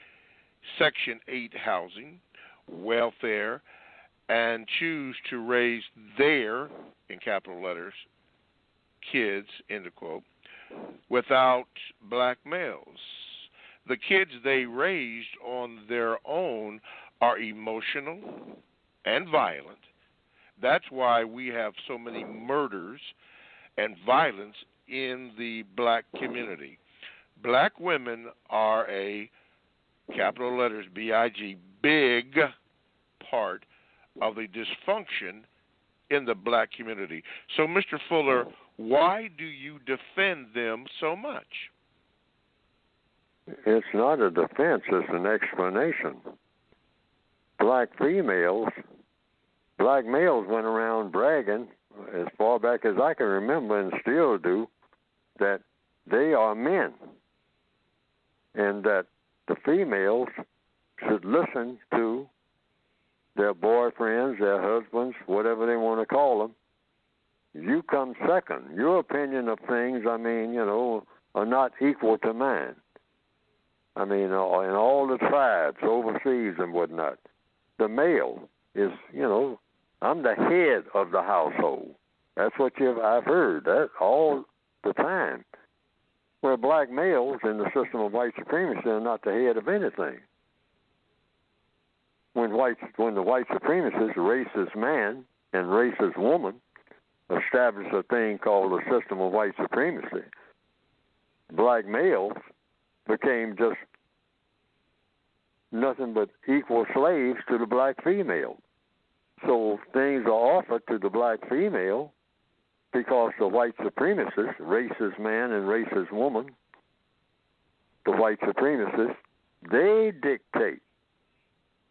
Section 8 housing, welfare, and choose to raise their, in capital letters, kids, end of quote, without black males. The kids they raised on their own are emotional and violent. That's why we have so many murders and violence in the black community. Black women are a, capital letters, B-I-G, big part of the dysfunction in the black community. So, Mr. Fuller, why do you defend them so much? It's not a defense, it's an explanation. Black males went around bragging, as far back as I can remember and still do, that they are men, and that the females should listen to their boyfriends, their husbands, whatever they want to call them. You come second. Your opinion of things, are not equal to mine. In all the tribes overseas and whatnot, the male is, I'm the head of the household. That's what I've heard that all the time. Where black males in the system of white supremacy are not the head of anything. When the white supremacists, racist man and racist woman, established a thing called the system of white supremacy, black males became just nothing but equal slaves to the black female. So things are offered to the black female because the white supremacists, racist man and racist woman, the white supremacists, they dictate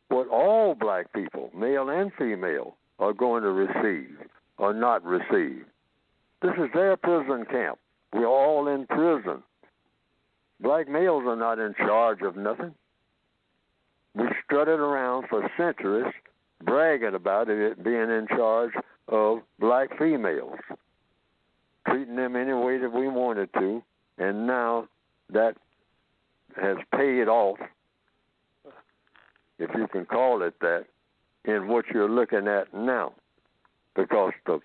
what all black people, male and female, are going to receive or not receive. This is their prison camp. We're all in prison. Black males are not in charge of nothing. We strutted around for centuries bragging about it being in charge of black females, treating them any way that we wanted to, and now that has paid off, if you can call it that, in what you're looking at now. Because the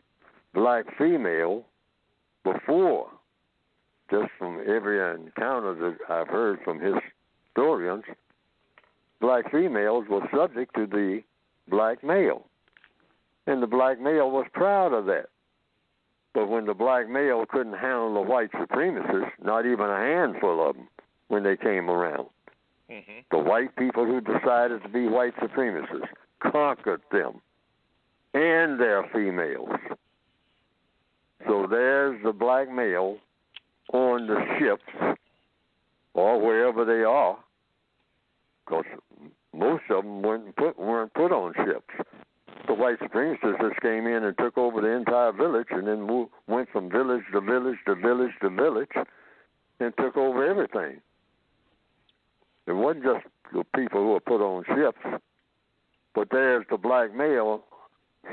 black female, before, just from every encounter that I've heard from historians, black females were subject to the black male. And the black male was proud of that. But when the black male couldn't handle the white supremacists, not even a handful of them, when they came around, the white people who decided to be white supremacists conquered them and their females. So there's the black male on the ships or wherever they are, because Most of them weren't put on ships. The white supremacists just came in and took over the entire village, and then went from village to village to village to village, and took over everything. It wasn't just the people who were put on ships, but there's the black male,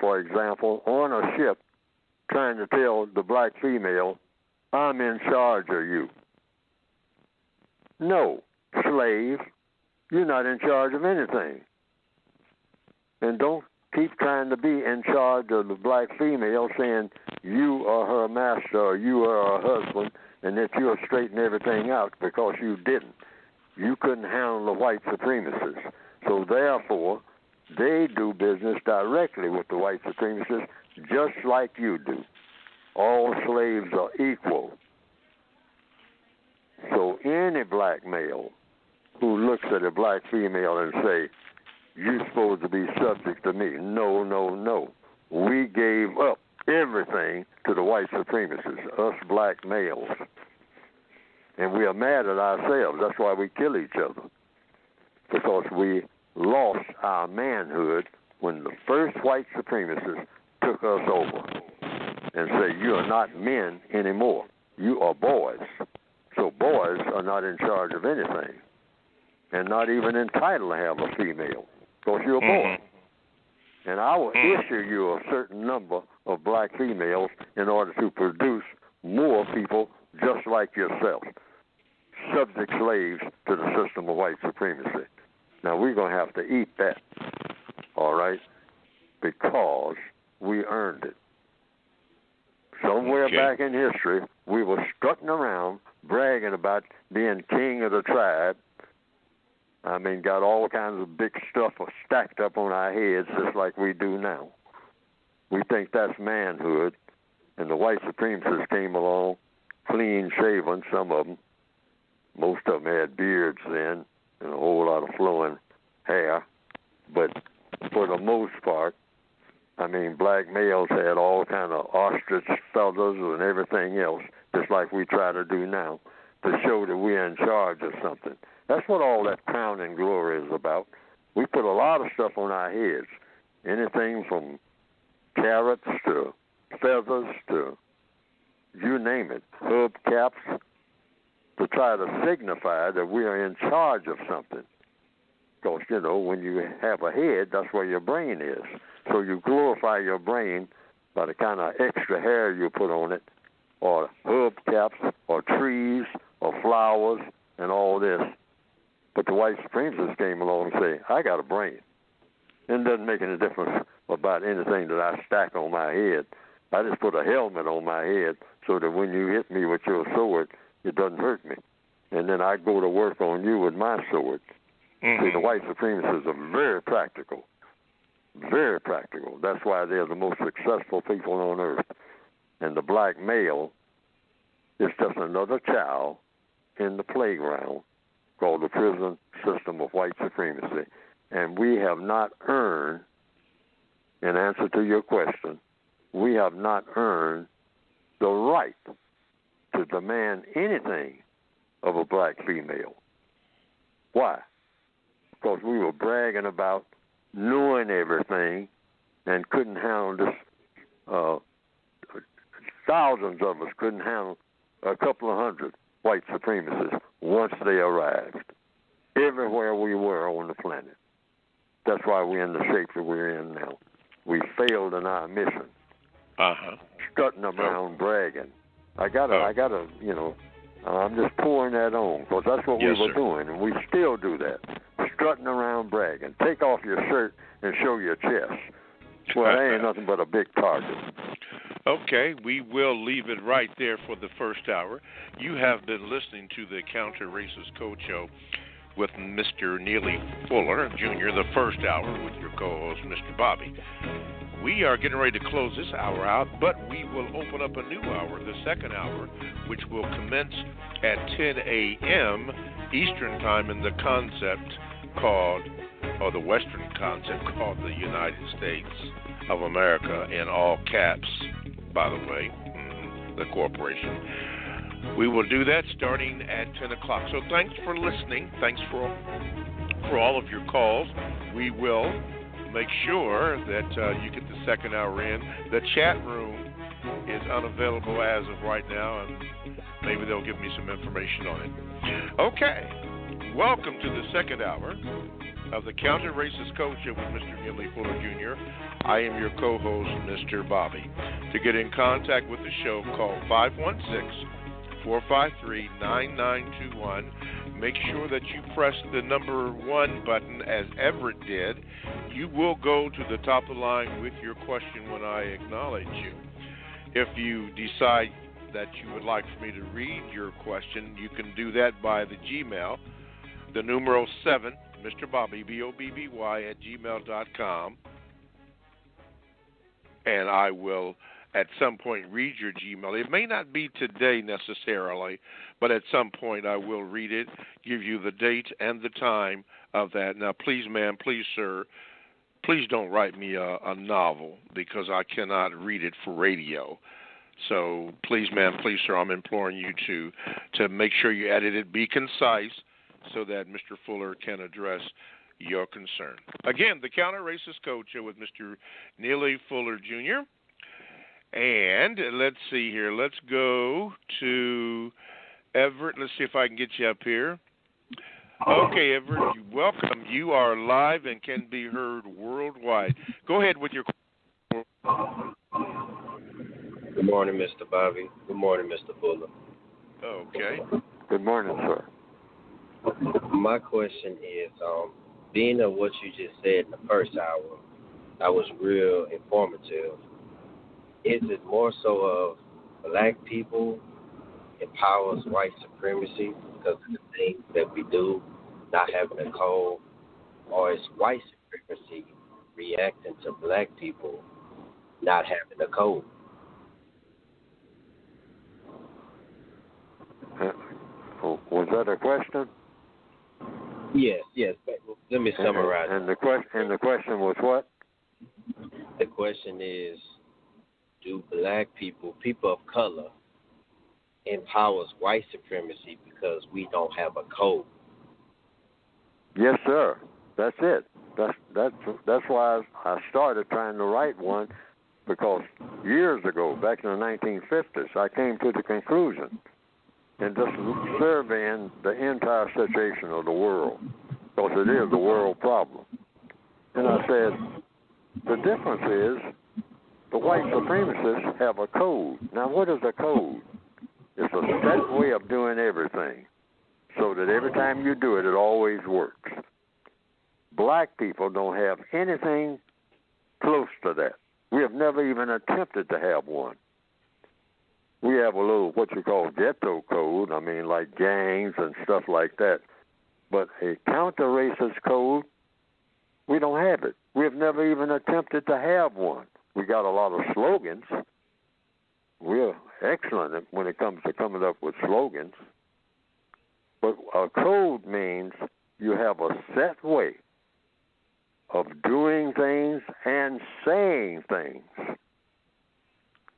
for example, on a ship trying to tell the black female, I'm in charge of you. No, slave, you're not in charge of anything. And don't keep trying to be in charge of the black female, saying you are her master or you are her husband, and that you'll straighten everything out, because you didn't. You couldn't handle the white supremacists. So therefore, they do business directly with the white supremacists, just like you do. All slaves are equal. So any black male who looks at a black female and say, you're supposed to be subject to me. No, no, no. We gave up everything to the white supremacists, us black males. And we are mad at ourselves. That's why we kill each other. Because we lost our manhood when the first white supremacists took us over and said, you are not men anymore. You are boys. So boys are not in charge of anything and not even entitled to have a female, because you're a boy. And I will issue you a certain number of black females in order to produce more people just like yourself, subject slaves to the system of white supremacy. Now, we're going to have to eat that, all right, because we earned it. Somewhere back in history, we were strutting around, bragging about being king of the tribe. I mean, got all kinds of big stuff stacked up on our heads just like we do now. We think that's manhood. And the white supremacists came along, clean shaven, some of them. Most of them had beards then and a whole lot of flowing hair. But for the most part, I mean, black males had all kind of ostrich feathers and everything else, just like we try to do now, to show that we're in charge of something. That's what all that crown and glory is about. We put a lot of stuff on our heads, anything from carrots to feathers to you name it, hubcaps, to try to signify that we are in charge of something. Because, you know, when you have a head, that's where your brain is. So you glorify your brain by the kind of extra hair you put on it, or hubcaps, or trees, or flowers, and all this. But the white supremacists came along and say, I got a brain. And it doesn't make any difference about anything that I stack on my head. I just put a helmet on my head so that when you hit me with your sword, it doesn't hurt me. And then I go to work on you with my sword. See, the white supremacists are very practical. Very practical. That's why they're the most successful people on earth. And the black male is just another child in the playground called the prison system of white supremacy. And we have not earned, in answer to your question, we have not earned the right to demand anything of a black female. Why? Because we were bragging about knowing everything and couldn't handle this. Thousands of us couldn't handle a couple of hundred white supremacists once they arrived, everywhere we were on the planet. That's why we're in the shape that we're in now. We failed in our mission. Strutting around bragging. I gotta, you know, I'm just pouring that on because that's what we were doing, and we still do that. Strutting around bragging. Take off your shirt and show your chest. Well, that ain't nothing but a big target. Okay, we will leave it right there for the first hour. You have been listening to the Counter Racist Code Show with Mr. Neely Fuller, Jr., the first hour with your co-host, Mr. Bobby. We are getting ready to close this hour out, but we will open up a new hour, the second hour, which will commence at 10 a.m. Eastern Time in the concept called, or the Western concept called the United States of America, in all caps, by the way, the corporation. We will do that starting at 10 o'clock. So thanks for listening. Thanks for for all of your calls. We will make sure that you get the second hour in. The chat room is unavailable as of right now, and maybe they'll give me some information on it. Okay, welcome to the second hour of the Counter-Racist Culture with Mr. Neely Fuller Jr. I am your co-host, Mr. Bobby. To get in contact with the show, call 516-453-9921. Make sure that you press the number 1 button as Everett did. You will go to the top of the line with your question when I acknowledge you. If you decide that you would like for me to read your question, you can do that by the Gmail, the numeral 7, Mr. Bobby, B-O-B-B-Y, @gmail.com. And I will, at some point, read your Gmail. It may not be today necessarily, but at some point I will read it, give you the date and the time of that. Now, please, ma'am, please, sir, please don't write me a novel because I cannot read it for radio. So please, ma'am, please, sir, I'm imploring you to make sure you edit it, be concise, so that Mr. Fuller can address your concern. Again, the Counter-Racist Culture with Mr. Neely Fuller Jr. And let's see here. Let's go to Everett. Let's see if I can get you up here. Okay, Everett, welcome. You are live and can be heard worldwide. Go ahead with your question. Good morning, Mr. Bobby. Good morning, Mr. Fuller. Okay. Good morning, sir. My question is, being of what you just said in the first hour, that was real informative. Is it more so of black people empowers white supremacy because of the things that we do, not having a code, or is white supremacy reacting to black people not having a code? Was that a question? Yes. Let me summarize. And the question was what? The question is, do black people of color, empowers white supremacy because we don't have a code? Yes, sir. That's it. That's why I started trying to write one, because years ago, back in the 1950s, I came to the conclusion, and just surveying the entire situation of the world, because it is a world problem. And I said, the difference is the white supremacists have a code. Now, what is a code? It's a set way of doing everything, so that every time you do it, it always works. Black people don't have anything close to that. We have never even attempted to have one. We have a little, what you call, ghetto code, like gangs and stuff like that. But a counter-racist code, we don't have it. We have never even attempted to have one. We got a lot of slogans. We're excellent when it comes to coming up with slogans. But a code means you have a set way of doing things and saying things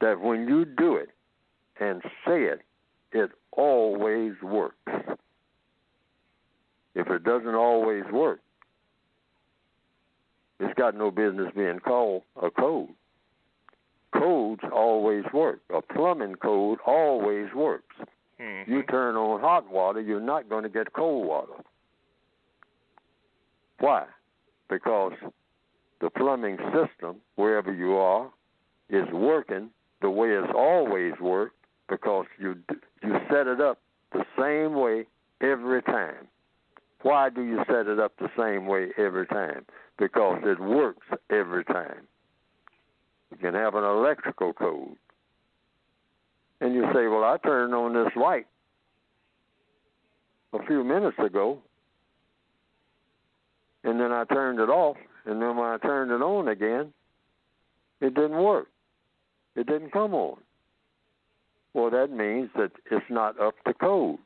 that when you do it and say it, it always works. If it doesn't always work, it's got no business being called a code. Codes always work. A plumbing code always works. Mm-hmm. You turn on hot water, you're not going to get cold water. Why? Because the plumbing system, wherever you are, is working the way it's always worked, because you set it up the same way every time. Why do you set it up the same way every time? Because it works every time. You can have an electrical code. And you say, well, I turned on this light a few minutes ago, and then I turned it off, and then when I turned it on again, it didn't work. It didn't come on. Well, that means that it's not up to code,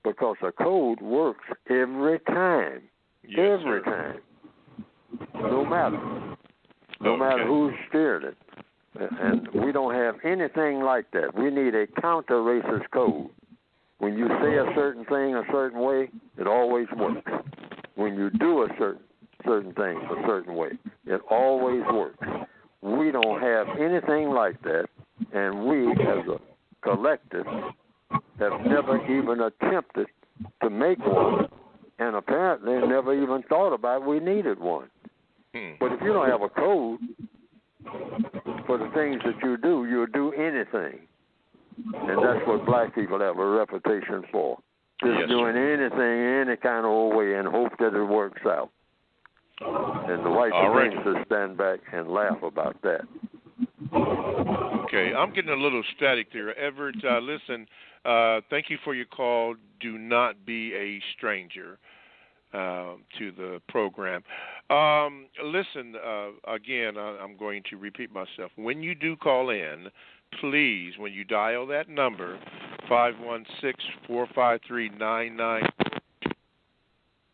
because a code works every time. Yes, every sir. time. No matter who's steered it. And we don't have anything like that. We need a counter-racist code. When you say a certain thing a certain way, it always works. when you do a certain thing a certain way. It always works. We don't have anything like that, and we as a collective have never even attempted to make one, and apparently never even thought about we needed one. But if you don't have a code for the things that you do, you'll do anything. And that's what black people have a reputation for. Just doing anything any kind of old way and hope that it works out. And the white people just stand back and laugh about that. Okay, I'm getting a little static there. Everett, listen, thank you for your call. Do not be a stranger to the program. Listen, again, I'm going to repeat myself. When you do call in, please, when you dial that number, 516-453-99,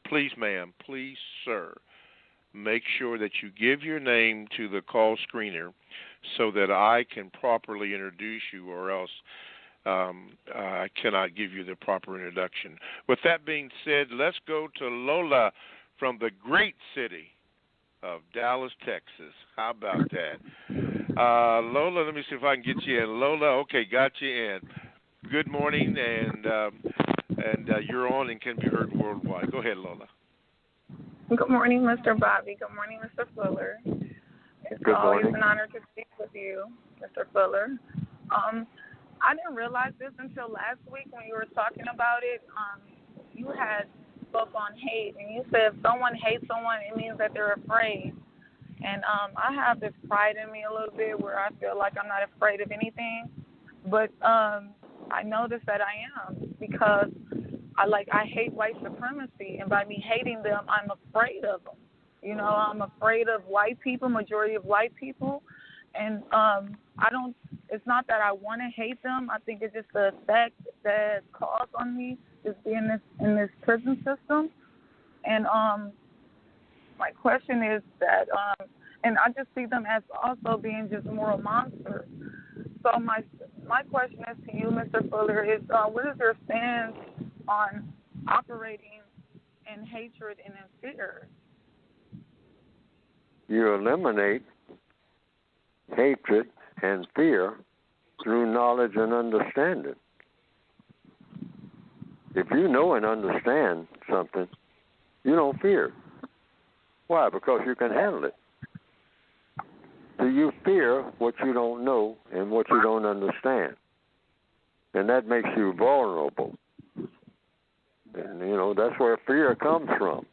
please, ma'am, please, sir, make sure that you give your name to the call screener so that I can properly introduce you, or else I cannot give you the proper introduction. With that being said, let's go to Lola from the great city of Dallas, Texas. How about that? Lola, let me see if I can get you in. Lola, okay, got you in. Good morning, and you're on and can be heard worldwide. Go ahead, Lola. Good morning, Mr. Bobby. Good morning, Mr. Fuller. It's always an honor to speak with you, Mr. Fuller. I didn't realize this until last week when you were talking about it. You had spoke on hate, and you said if someone hates someone, it means that they're afraid. And I have this pride in me a little bit where I feel like I'm not afraid of anything. But I noticed that I am, because I hate white supremacy, and by me hating them, I'm afraid of them. You know, I'm afraid of white people, majority of white people, and it's not that I want to hate them. I think it's just the effect that it's caused on me just being in this prison system. And my question is that, and I just see them as also being just moral monsters. So my question is to you, Mr. Fuller, is what is your stance on operating in hatred and in fear? You eliminate hatred and fear through knowledge and understanding. If you know and understand something, you don't fear. Why? Because you can handle it. So you fear what you don't know and what you don't understand. And that makes you vulnerable. And, that's where fear comes from.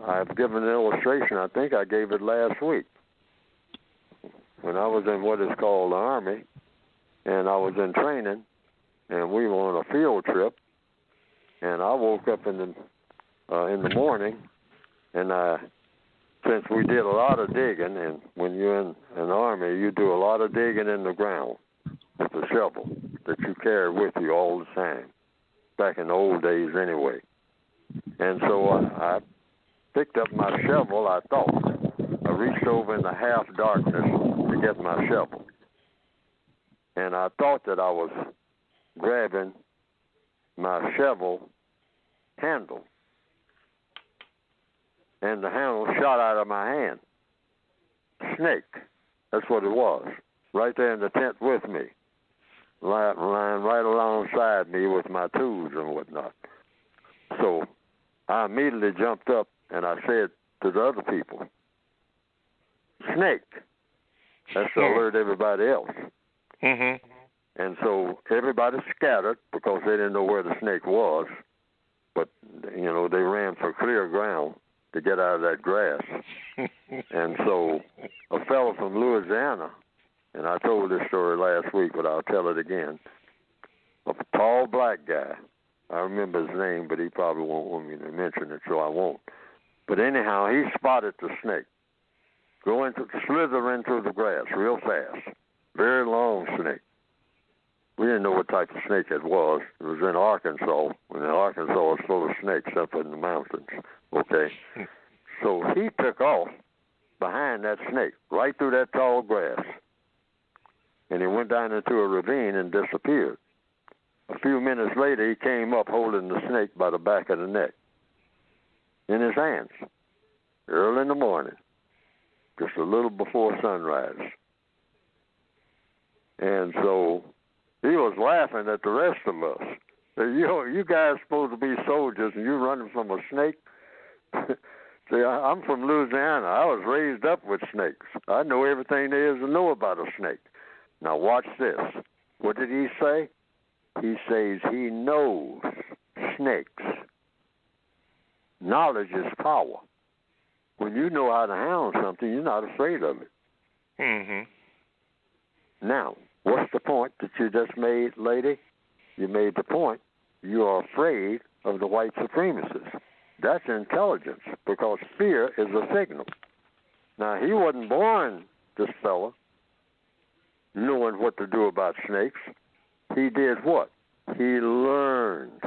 I've given an illustration. I think I gave it last week. When I was in what is called the Army, and I was in training, and we were on a field trip, and I woke up in the morning, and since we did a lot of digging, and when you're in an Army, you do a lot of digging in the ground with a shovel that you carry with you all the time, back in the old days anyway. And so I picked up my shovel, I thought. I reached over in the half darkness to get my shovel. And I thought that I was grabbing my shovel handle. And the handle shot out of my hand. Snake. That's what it was. Right there in the tent with me. Lying right alongside me with my tools and whatnot. So I immediately jumped up and I said to the other people, snake. That's to alert everybody else. Mm-hmm. And so everybody scattered because they didn't know where the snake was. But, they ran for clear ground to get out of that grass. And so a fellow from Louisiana, and I told this story last week, but I'll tell it again, a tall black guy, I remember his name, but he probably won't want me to mention it, so I won't. But anyhow, he spotted the snake, slithering through the grass real fast, very long snake. We didn't know what type of snake it was. It was in Arkansas, and Arkansas was full of snakes up in the mountains, okay? So he took off behind that snake, right through that tall grass, and he went down into a ravine and disappeared. A few minutes later, he came up holding the snake by the back of the neck. in his hands, early in the morning, just a little before sunrise. And so he was laughing at the rest of us. You guys supposed to be soldiers, and you're running from a snake? See, I'm from Louisiana. I was raised up with snakes. I know everything there is to know about a snake. Now watch this. What did he say? He says he knows snakes. Knowledge is power. When you know how to handle something, you're not afraid of it. Mm-hmm. Now, what's the point that you just made, lady? You made the point. You are afraid of the white supremacists. That's intelligence, because fear is a signal. Now, he wasn't born, this fella, knowing what to do about snakes. He did what? He learned.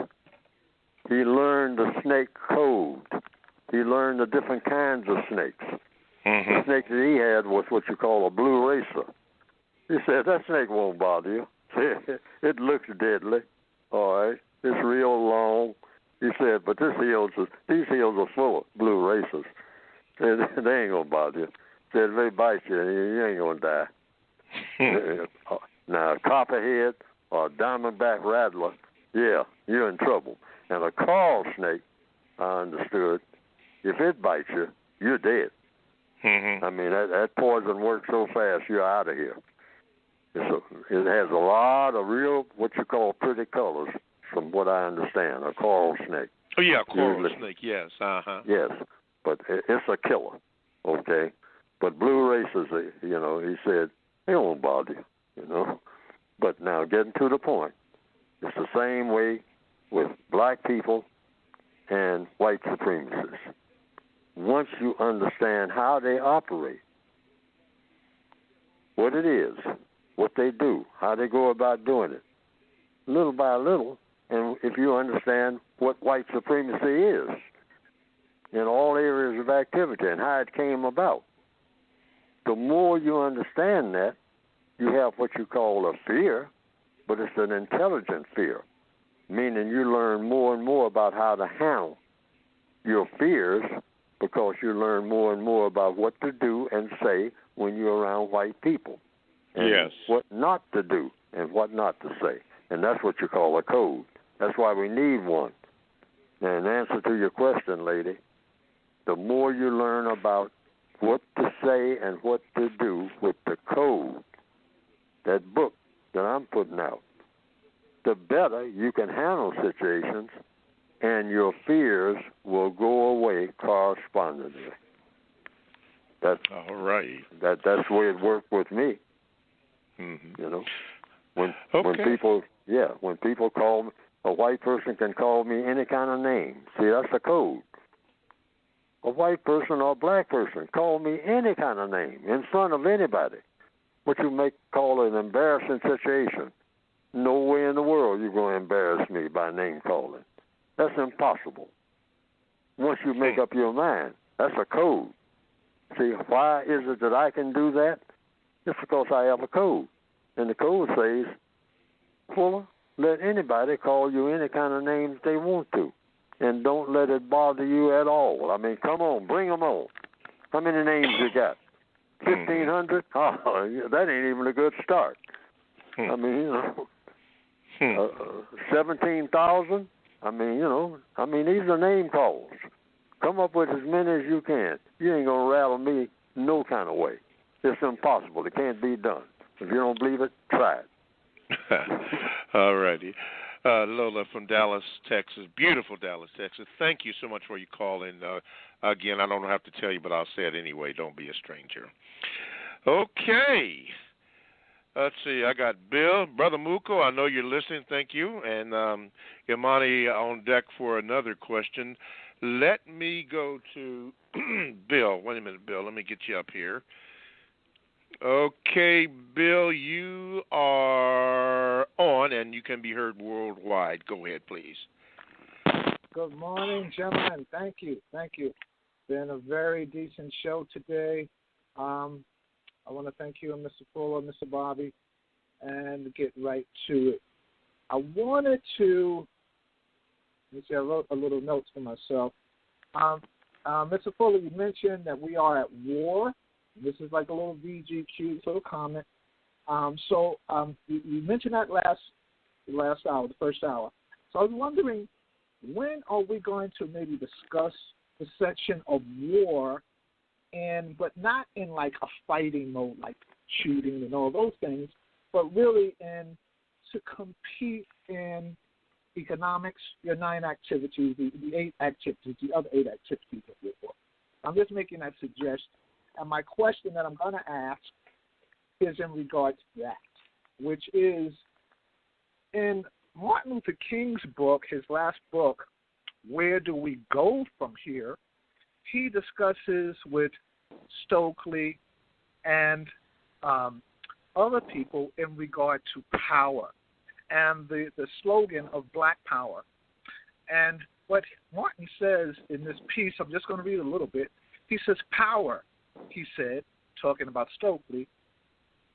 He learned the snake code. He learned the different kinds of snakes. Mm-hmm. The snake that he had was what you call a blue racer. He said, that snake won't bother you. It looks deadly. All right. It's real long. He said, but these heels are full of blue racers. They ain't going to bother you. He said, if they bite you, you ain't going to die. Now, a copperhead or a diamondback rattler, yeah, you're in trouble. And a coral snake, I understood, if it bites you, you're dead. Mm-hmm. I mean, that poison works so fast, you're out of here. It has a lot of real, what you call pretty colors, from what I understand, a coral snake. Oh, yeah, coral usually, snake, yes. Uh-huh. Yes, but it's a killer, okay? But blue racers, he said, they won't bother you, But now, getting to the point, it's the same way with black people and white supremacists. Once you understand how they operate, what it is, what they do, how they go about doing it, little by little, and if you understand what white supremacy is in all areas of activity and how it came about, the more you understand that, you have what you call a fear, but it's an intelligent fear, meaning you learn more and more about how to handle your fears because you learn more and more about what to do and say when you're around white people. And yes. What not to do and what not to say. And that's what you call a code. That's why we need one. And in answer to your question, lady, the more you learn about what to say and what to do with the code, that book that I'm putting out, the better you can handle situations and your fears will go away correspondingly. That's all right. That's the way it worked with me. Mm-hmm. When people call me, a white person can call me any kind of name. See, that's a code. A white person or a black person call me any kind of name in front of anybody, what you may call an embarrassing situation. No way in the world you're going to embarrass me by name calling. That's impossible. Once you make up your mind, that's a code. See, why is it that I can do that? It's because I have a code. And the code says, Fuller, let anybody call you any kind of names they want to. And don't let it bother you at all. I mean, come on, bring them on. How many names you got? 1,500? Oh, that ain't even a good start. I mean, 17,000? I mean, these are name calls. Come up with as many as you can. You ain't going to rattle me no kind of way. It's impossible. It can't be done. If you don't believe it, try it. All righty. Lola from Dallas, Texas. Beautiful Dallas, Texas. Thank you so much for your call. And, again, I don't have to tell you, but I'll say it anyway. Don't be a stranger. Okay. Let's see. I got Bill. Brother Muko, I know you're listening. Thank you. And Imani on deck for another question. Let me go to Bill. Wait a minute, Bill. Let me get you up here. Okay, Bill, you are on, and you can be heard worldwide. Go ahead, please. Good morning, gentlemen. Thank you. Been a very decent show today. I want to thank you, Mr. Fuller, Mr. Bobby, and get right to it. I wanted to, I wrote a little notes for myself. Mr. Fuller, you mentioned that we are at war. This is like a little VGQ sort of comment. You mentioned that last hour, the first hour. So I was wondering, when are we going to maybe discuss the section of war, but not in like a fighting mode, like shooting and all those things, but really to compete in economics, your 9 activities, the 8 activities, the other 8 activities of your book. I'm just making that suggestion. And my question that I'm going to ask is in regard to that, which is in Martin Luther King's book, his last book, Where Do We Go From Here? He discusses with Stokely and other people in regard to power and the slogan of Black Power. And what Martin says in this piece, I'm just going to read a little bit. He says, power, he said, talking about Stokely,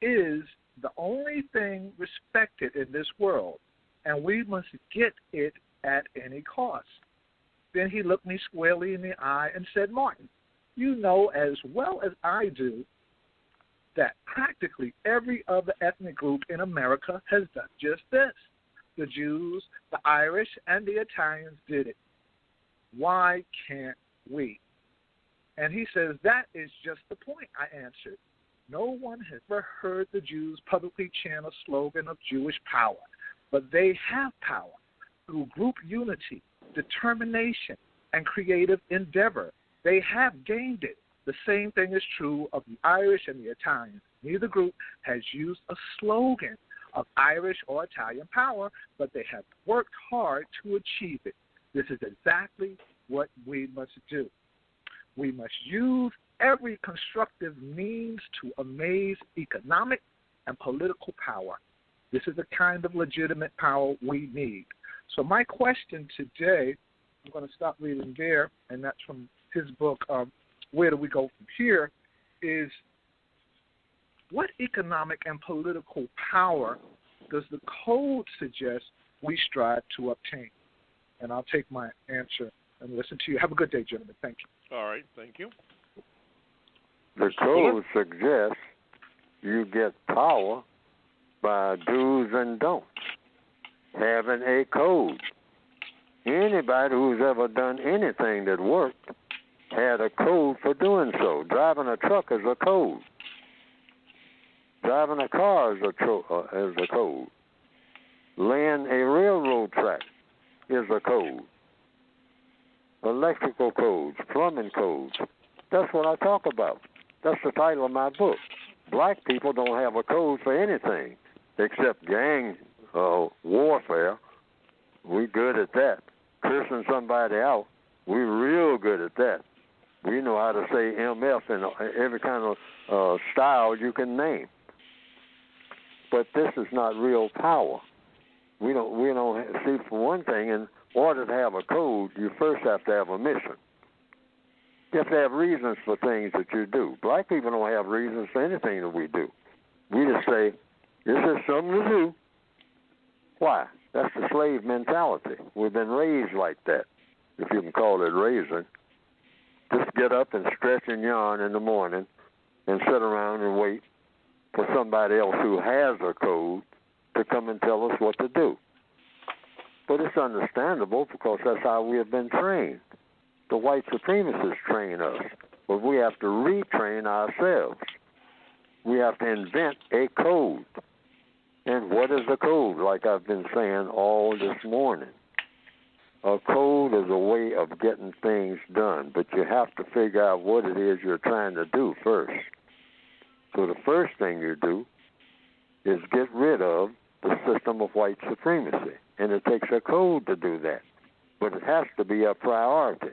is the only thing respected in this world, and we must get it at any cost. Then he looked me squarely in the eye and said, Martin, you know as well as I do that practically every other ethnic group in America has done just this. The Jews, the Irish, and the Italians did it. Why can't we? And he says, that is just the point, I answered. No one has ever heard the Jews publicly chant a slogan of Jewish power, but they have power through group unity, determination, and creative endeavor. They have gained it. The same thing is true of the Irish and the Italians. Neither group has used a slogan of Irish or Italian power, but they have worked hard to achieve it. This is exactly what we must do. We must use every constructive means to amaze economic and political power. This is the kind of legitimate power we need. So my question today, I'm going to stop reading there, and that's from his book, Where Do We Go From Here, is what economic and political power does the code suggest we strive to obtain? And I'll take my answer and listen to you. Have a good day, gentlemen. Thank you. All right. Thank you. The code suggests you get power by do's and don'ts. Having a code. Anybody who's ever done anything that worked had a code for doing so. Driving a truck is a code. Driving a car is a code. Laying a railroad track is a code. Electrical codes, plumbing codes. That's what I talk about. That's the title of my book. Black people don't have a code for anything except gang warfare. We good at that. Cursing somebody out, we're real good at that. We know how to say MF in every kind of style you can name. But this is not real power. We don't see, for one thing, in order to have a code, you first have to have a mission. You have to have reasons for things that you do. Black people don't have reasons for anything that we do. We just say, this is something to do. Why? That's the slave mentality. We've been raised like that, if you can call it raising. Just get up and stretch and yawn in the morning and sit around and wait for somebody else who has a code to come and tell us what to do. But it's understandable because that's how we have been trained. The white supremacists train us, but we have to retrain ourselves. We have to invent a code. And what is a code, like I've been saying all this morning? A code is a way of getting things done, but you have to figure out what it is you're trying to do first. So the first thing you do is get rid of the system of white supremacy, and it takes a code to do that, but it has to be a priority.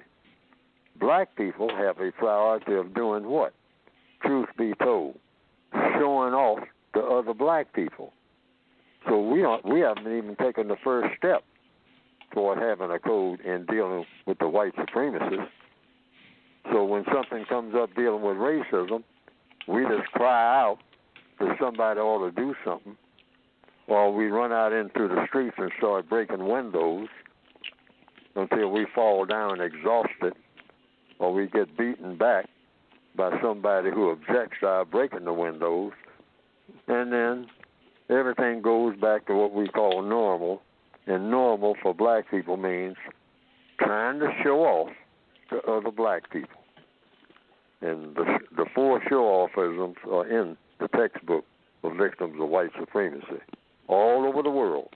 Black people have a priority of doing what? Truth be told, showing off to other black people. So we haven't even taken the first step toward having a code and dealing with the white supremacists. So when something comes up dealing with racism, we just cry out that somebody ought to do something, or we run out into the streets and start breaking windows until we fall down exhausted or we get beaten back by somebody who objects to our breaking the windows, and then everything goes back to what we call normal. And normal for black people means trying to show off to other black people. And the 4 show-offisms are in the textbook of victims of white supremacy all over the world.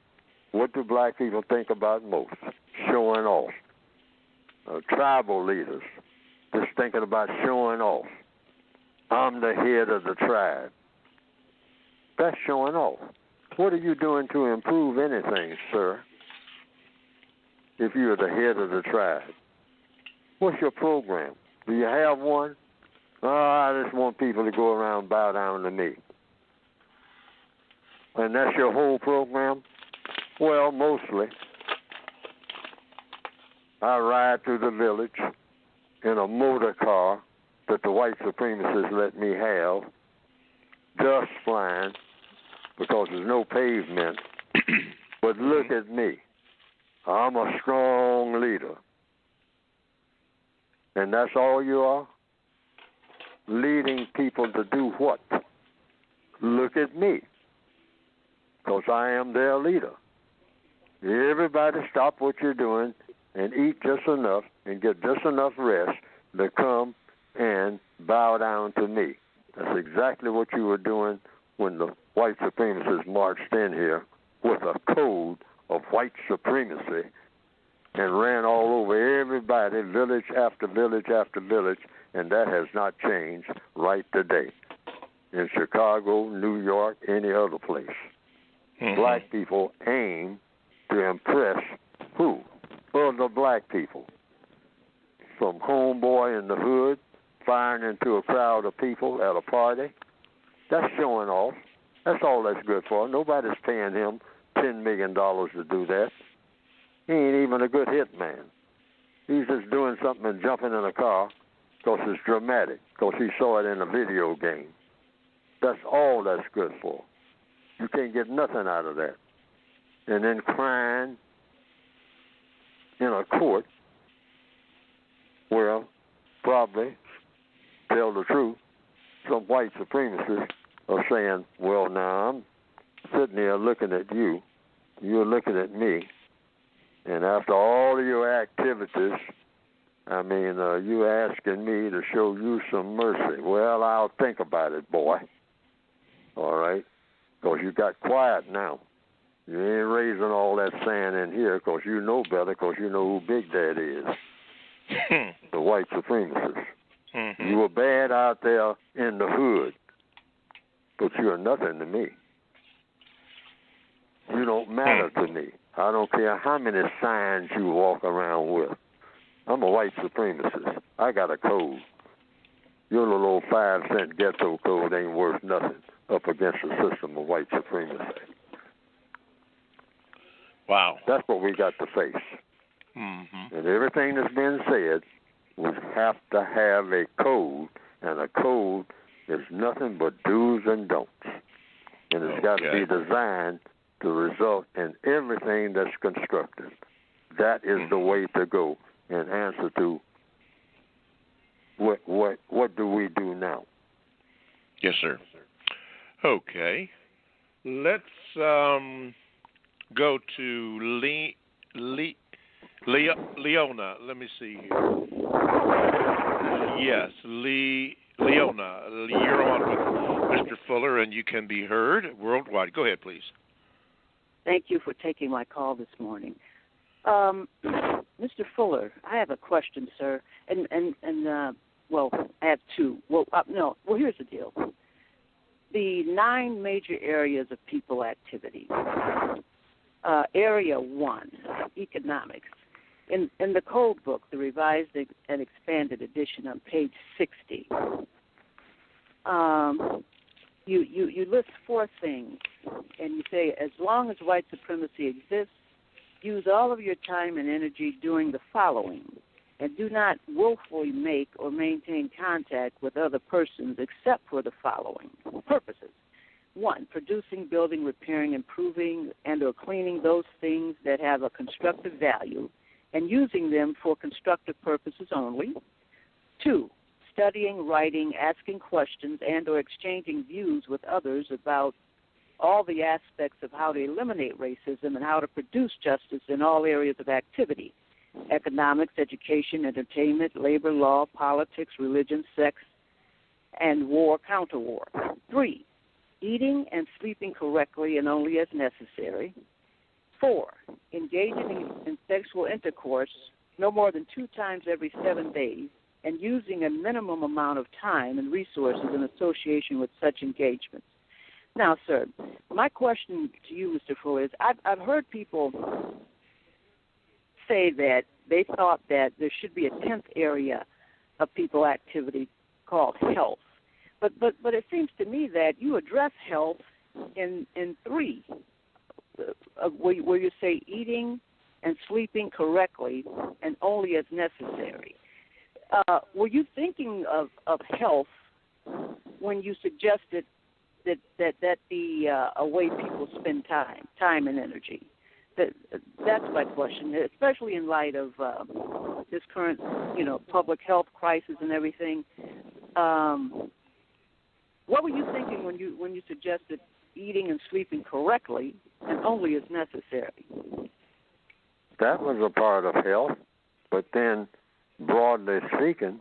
What do black people think about most? Showing off. Tribal leaders just thinking about showing off. I'm the head of the tribe. That's showing off. What are you doing to improve anything, sir, if you're the head of the tribe? What's your program? Do you have one? Oh, I just want people to go around and bow down to me. And that's your whole program? Well, mostly. I ride through the village in a motor car that the white supremacists let me have, dust flying, because there's no pavement. But look at me. I'm a strong leader. And that's all you are? Leading people to do what? Look at me. Because I am their leader. Everybody stop what you're doing and eat just enough and get just enough rest to come and bow down to me. That's exactly what you were doing when the white supremacists marched in here with a code of white supremacy and ran all over everybody, village after village after village, and that has not changed right today. In Chicago, New York, any other place. Black people aim to impress who? Other black people. Some homeboy in the hood firing into a crowd of people at a party. That's showing off. That's all that's good for. Nobody's paying him $10 million to do that. He ain't even a good hit man. He's just doing something and jumping in a car because it's dramatic, because he saw it in a video game. That's all that's good for. You can't get nothing out of that. And then crying in a court, well, probably, tell the truth, some white supremacists are saying, well, now I'm sitting here looking at you, you're looking at me, and after all of your activities, I mean, you're asking me to show you some mercy. Well, I'll think about it, boy. All right? Because you got quiet now. You ain't raising all that sand in here because you know better, because you know who Big Daddy is. The white supremacists. You were bad out there in the hood, but you're nothing to me. You don't matter to me. I don't care how many signs you walk around with. I'm a white supremacist. I got a code. Your little old 5-cent ghetto code ain't worth nothing up against the system of white supremacy. Wow. That's what we got to face. And everything that's been said, we have to have a code, and a code is nothing but do's and don'ts. And it's got to be designed to result in everything that's constructive. That is the way to go in answer to what do we do now? Yes, sir. Okay. Let's go to Leona. Let me see here. Yes, Leona. You're on with Mr. Fuller, and you can be heard worldwide. Go ahead, please. Thank you for taking my call this morning. Mr. Fuller, I have a question, sir. Well, I have two. Well, here's the deal. The 9 major areas of people activity. Area 1, economics. In the code book, the revised and expanded edition on page 60, you list 4 things, and you say, as long as white supremacy exists, use all of your time and energy doing the following, and do not willfully make or maintain contact with other persons except for the following purposes. 1, producing, building, repairing, improving, and or cleaning those things that have a constructive value and using them for constructive purposes only. 2, studying, writing, asking questions, and or exchanging views with others about all the aspects of how to eliminate racism and how to produce justice in all areas of activity: economics, education, entertainment, labor law, politics, religion, sex, and war, counter-war. 3, eating and sleeping correctly and only as necessary. 4, engaging in sexual intercourse no more than 2 times every 7 days and using a minimum amount of time and resources in association with such engagements. Now, sir, my question to you, Mr. Fuller, is I've heard people say that they thought that there should be a 10th area of people activity called health. But it seems to me that you address health in 3, where you say eating and sleeping correctly and only as necessary. Were you thinking of health when you suggested that be a way people spend time and energy? That's my question, especially in light of this current, public health crisis and everything. What were you thinking when you suggested eating and sleeping correctly and only as necessary? That was a part of health, but then, broadly speaking,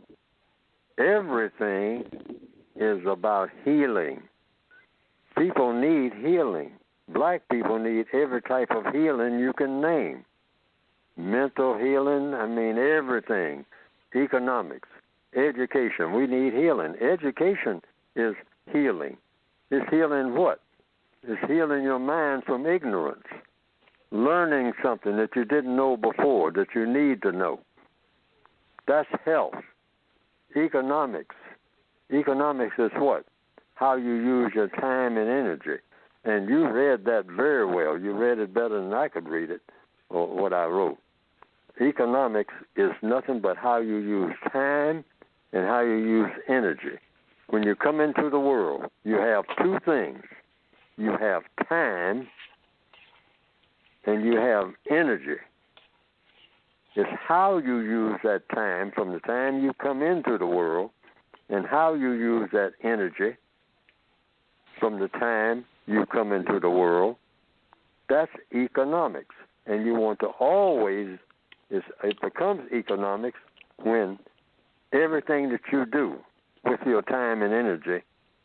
everything is about healing. People need healing. Black people need every type of healing you can name. Mental healing, everything. Economics, education, we need healing. Education is healing. It's healing what? It's healing your mind from ignorance. Learning something that you didn't know before, that you need to know. That's health. Economics. Economics is what? How you use your time and energy. And you read that very well. You read it better than I could read it, or what I wrote. Economics is nothing but how you use time and how you use energy. When you come into the world, you have 2 things. You have time and you have energy. It's how you use that time from the time you come into the world and how you use that energy from the time you come into the world. That's economics. And you want to always, it becomes economics when everything that you do with your time and energy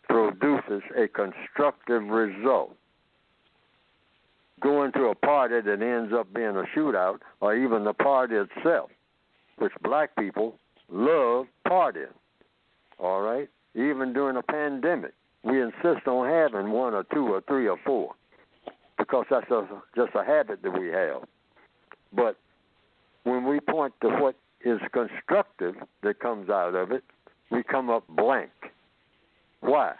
produces a constructive result. Going to a party that ends up being a shootout, or even the party itself, which black people love partying, all right? Even during a pandemic, we insist on having 1 or 2 or 3 or 4 because that's just a habit that we have. But when we point to what is constructive that comes out of it, we come up blank. Why?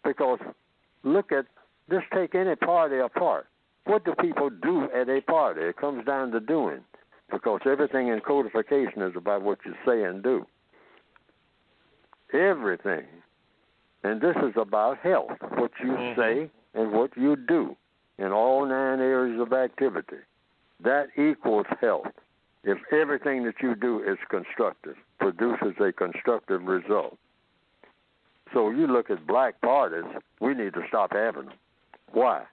Because just take any party apart. What do people do at a party? It comes down to doing, because everything in codification is about what you say and do. Everything. And this is about health, what you say and what you do in all 9 areas of activity. That equals health. If everything that you do is constructive, produces a constructive result. So you look at black parties, we need to stop having them. Why?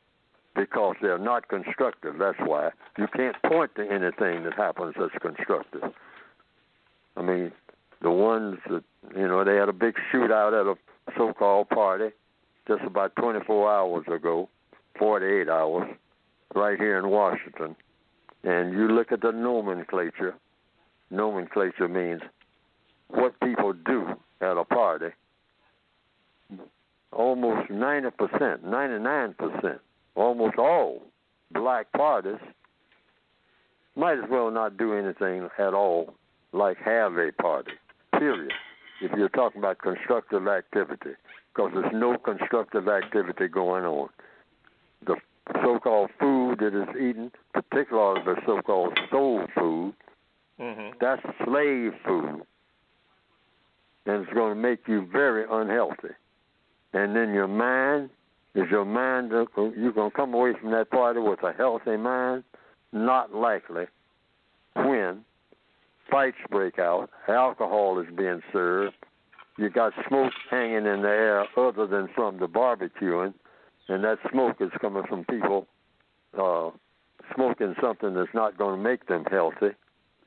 Because they're not constructive, that's why. You can't point to anything that happens that's constructive. The ones that, they had a big shootout at a so-called party just about 24 hours ago, 48 hours, right here in Washington. And you look at the nomenclature. Nomenclature means what people do at a party. Almost 90%, 99%, almost all black parties might as well not do anything at all like have a party, period, if you're talking about constructive activity, because there's no constructive activity going on. The so-called food that is eaten, particularly the so-called soul food, that's slave food, and it's going to make you very unhealthy. And then your mind, you're going to come away from that party with a healthy mind? Not likely. When fights break out, alcohol is being served, you got smoke hanging in the air other than from the barbecuing, and that smoke is coming from people smoking something that's not going to make them healthy.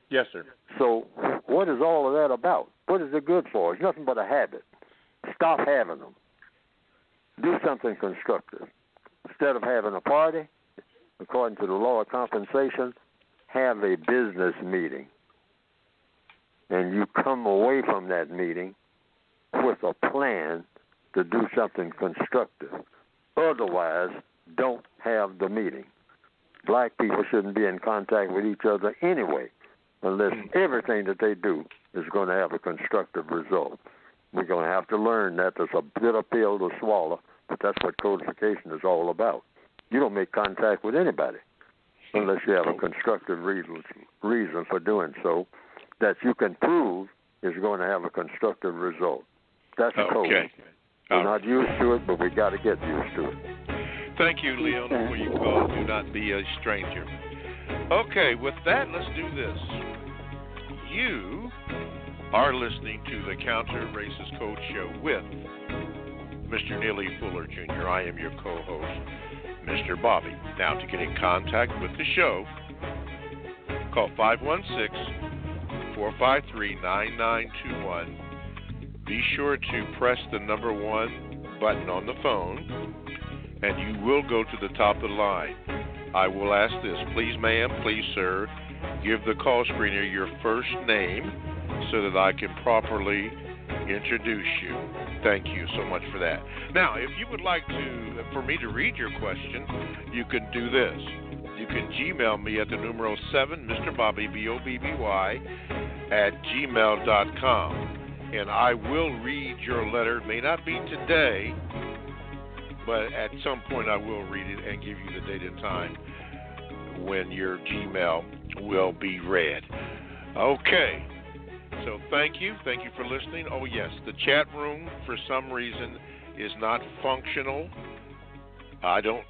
Yes, sir. So what is all of that about? What is it good for? It's nothing but a habit. Stop having them. Do something constructive. Instead of having a party, according to the law of compensation, have a business meeting. And you come away from that meeting with a plan to do something constructive. Otherwise, don't have the meeting. Black people shouldn't be in contact with each other anyway, unless everything that they do is going to have a constructive result. We're going to have to learn that. There's a bitter pill to swallow, but that's what codification is all about. You don't make contact with anybody unless you have a constructive reason for doing so that you can prove is going to have a constructive result. That's code. We're not used to it, but we got to get used to it. Thank you, Leon, for your call. Do not be a stranger. Okay, with that, let's do this. You are listening to the Counter Racist Code Show with Mr. Neely Fuller, Jr. I am your co-host, Mr. Bobby. Now, to get in contact with the show, call 516-453-9921. Be sure to press the number 1 button on the phone, and you will go to the top of the line. I will ask this. Please, ma'am, please, sir, give the call screener your first name so that I can properly introduce you. Thank you so much for that. Now, if you would like for me to read your question, you can do this. You can Gmail me at the numero 7, Mr. Bobby, BOBBY, @gmail.com. And I will read your letter. It may not be today, but at some point I will read it and give you the date and time when your Gmail will be read. Okay. So thank you. Thank you for listening. Oh, yes, the chat room, for some reason, is not functional. I don't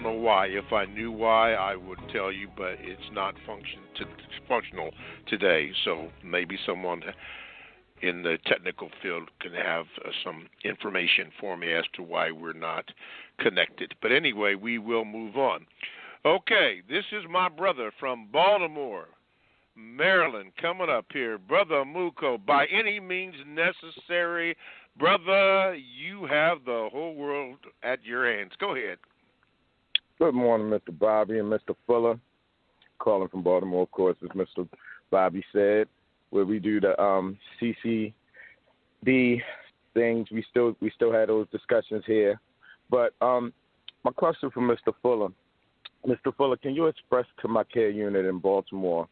know why. If I knew why, I would tell you, but it's not functional today. So maybe someone in the technical field can have some information for me as to why we're not connected. But anyway, we will move on. Okay, this is my brother from Baltimore, Maryland, coming up here. Brother Muko, by any means necessary, brother, you have the whole world at your hands. Go ahead. Good morning, Mr. Bobby and Mr. Fuller. Calling from Baltimore, of course, as Mr. Bobby said, where we do the CCD things. We still had those discussions here. But my question for Mr. Fuller. Mr. Fuller, can you express to my care unit in Baltimore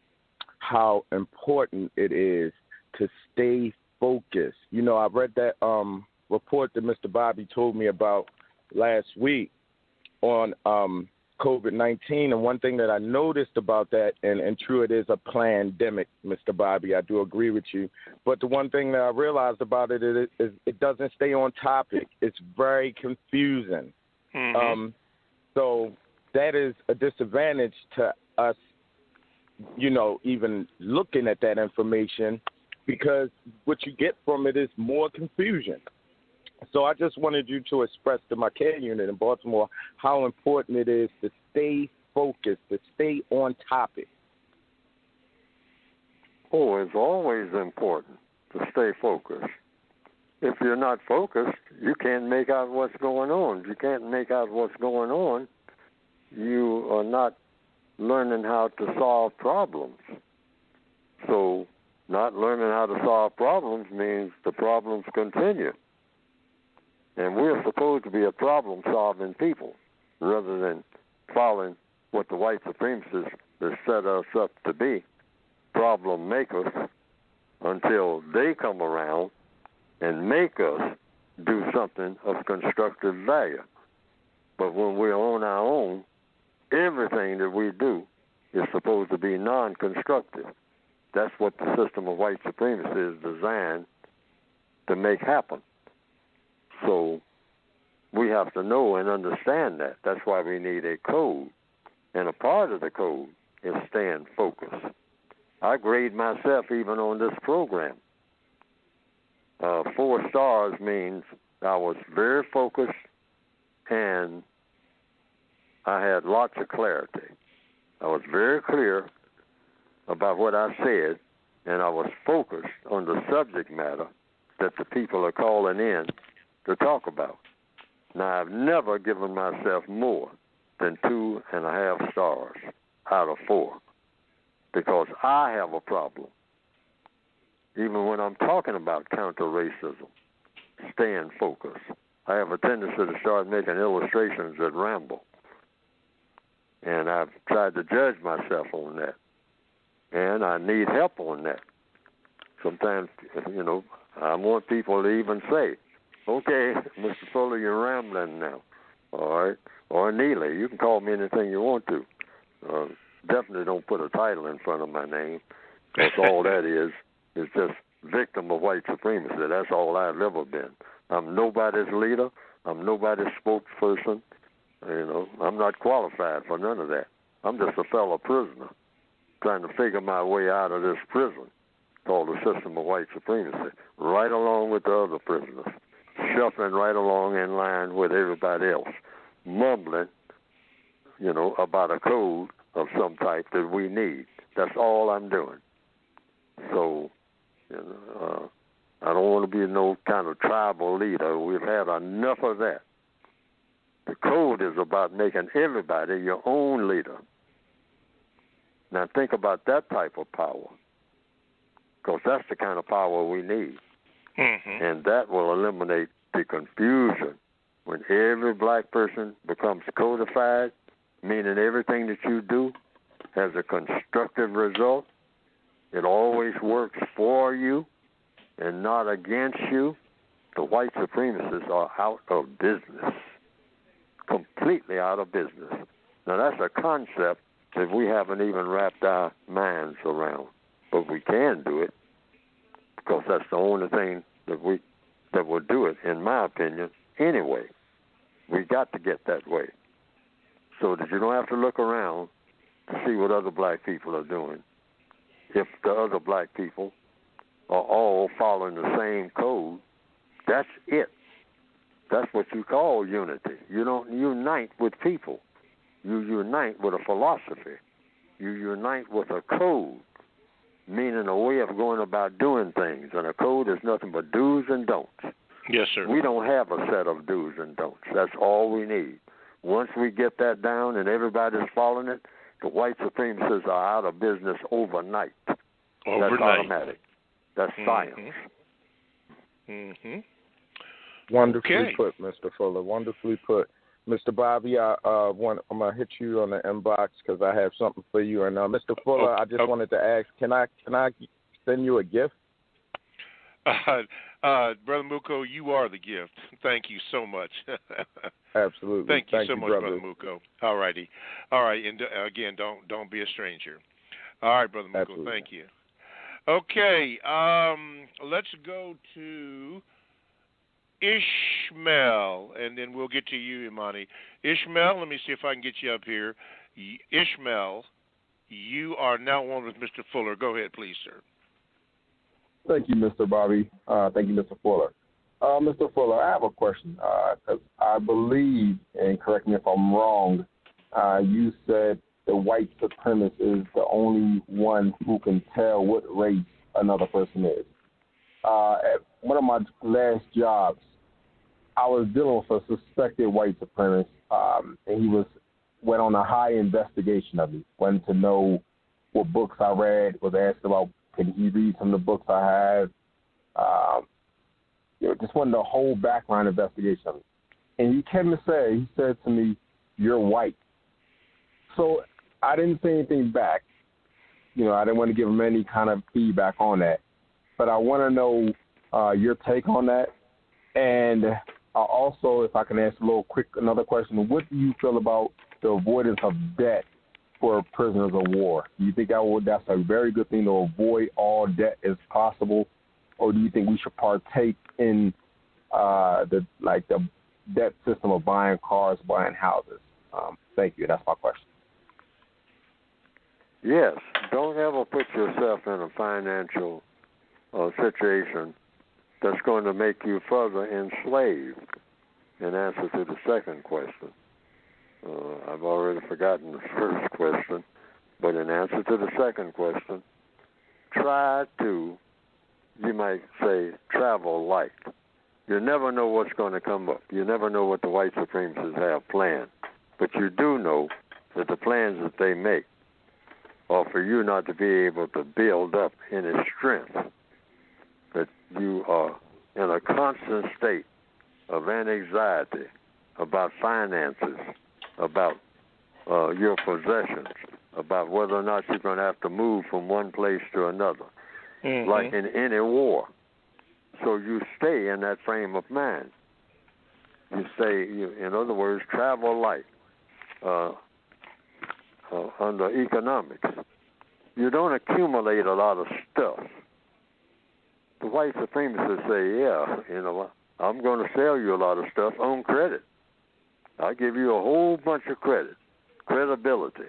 how important it is to stay focused? You know, I read that report that Mr. Bobby told me about last week on COVID-19, and one thing that I noticed about that, and true, it is a pandemic, Mr. Bobby, I do agree with you, but the one thing that I realized about it is it doesn't stay on topic. It's very confusing. Mm-hmm. So that is a disadvantage to us, you know, even looking at that information, because what you get from it is more confusion. So I just wanted you to express to my care unit in Baltimore how important it is to stay focused, to stay on topic. Oh, it's always important to stay focused. If you're not focused, you can't make out what's going on. If you can't make out what's going on, you are not learning how to solve problems. So not learning how to solve problems means the problems continue. And we're supposed to be a problem-solving people rather than following what the white supremacists have set us up to be, problem makers, until they come around and make us do something of constructive value. But when we're on our own, everything that we do is supposed to be non-constructive. That's what the system of white supremacy is designed to make happen. So we have to know and understand that. That's why we need a code. And a part of the code is staying focused. I grade myself even on this program. 4 stars means I was very focused and I had lots of clarity. I was very clear about what I said, and I was focused on the subject matter that the people are calling in to talk about. Now, I've never given myself more than 2.5 stars out of 4 because I have a problem. Even when I'm talking about counter-racism, staying focused, I have a tendency to start making illustrations that ramble. And I've tried to judge myself on that. And I need help on that. Sometimes, I want people to even say, okay, Mr. Fuller, you're rambling now. All right? Or Neely, you can call me anything you want to. Definitely don't put a title in front of my name, because all that is just victim of white supremacy. That's all I've ever been. I'm nobody's leader. I'm nobody's spokesperson. I'm not qualified for none of that. I'm just a fellow prisoner trying to figure my way out of this prison called the system of white supremacy, right along with the other prisoners, shuffling right along in line with everybody else, mumbling, about a code of some type that we need. That's all I'm doing. So, I don't want to be no kind of tribal leader. We've had enough of that. The code is about making everybody your own leader. Now think about that type of power, because that's the kind of power we need. Mm-hmm. And that will eliminate the confusion when every black person becomes codified, meaning everything that you do has a constructive result. It always works for you and not against you. The white supremacists are out of business, completely out of business. Now, that's a concept that we haven't even wrapped our minds around, but we can do it because that's the only thing that will do it, in my opinion, anyway. We got to get that way so that you don't have to look around to see what other black people are doing. If the other black people are all following the same code, that's it. That's what you call unity. You don't unite with people. You unite with a philosophy. You unite with a code, meaning a way of going about doing things. And a code is nothing but do's and don'ts. Yes, sir. We don't have a set of do's and don'ts. That's all we need. Once we get that down and everybody's following it, the white supremacists are out of business overnight. Overnight. That's automatic. That's science. Mm-hmm. Wonderfully put, Mr. Fuller. Wonderfully put. Mr. Bobby, I'm going to hit you on the inbox because I have something for you. And Mr. Fuller, I just wanted to ask, can I send you a gift? Brother Muko, you are the gift. Thank you so much. Absolutely. Thank you so much, Brother Muko. All righty. All right. And again, don't be a stranger. All right, Brother Muko. Absolutely. Thank you. Okay. Let's go to Ishmael, and then we'll get to you, Imani. Ishmael, let me see if I can get you up here. Ishmael, you are now on with Mr. Fuller. Go ahead, please, sir. Thank you, Mr. Bobby. Thank you, Mr. Fuller. Mr. Fuller, I have a question because I believe, and correct me if I'm wrong, you said the white supremacist is the only one who can tell what race another person is. At one of my last jobs, I was dealing with a suspected white supremacist, and he went on a high investigation of me, wanted to know what books I read, was asked about, can he read some of the books I have, just wanted a whole background investigation of me. And he said to me, you're white. So I didn't say anything back. I didn't want to give him any kind of feedback on that. But I want to know your take on that. And also, if I can ask another question, what do you feel about the avoidance of debt for prisoners of war? Do you think that's a very good thing to avoid all debt as possible? Or do you think we should partake in the debt system of buying cars, buying houses? Thank you. That's my question. Yes, don't ever put yourself in a financial situation that's going to make you further enslaved. In answer to the second question, I've already forgotten the first question, but in answer to the second question, try to, you might say, travel light. You never know what's going to come up. You never know what the white supremacists have planned. But you do know that the plans that they make are for you not to be able to build up any strength, that you are in a constant state of anxiety about finances, about your possessions, about whether or not you're going to have to move from one place to another, like in any war. So you stay in that frame of mind. You stay, in other words, travel light under economics. You don't accumulate a lot of stuff. The white supremacists say, yeah, I'm going to sell you a lot of stuff on credit. I'll give you a whole bunch of credit, credibility,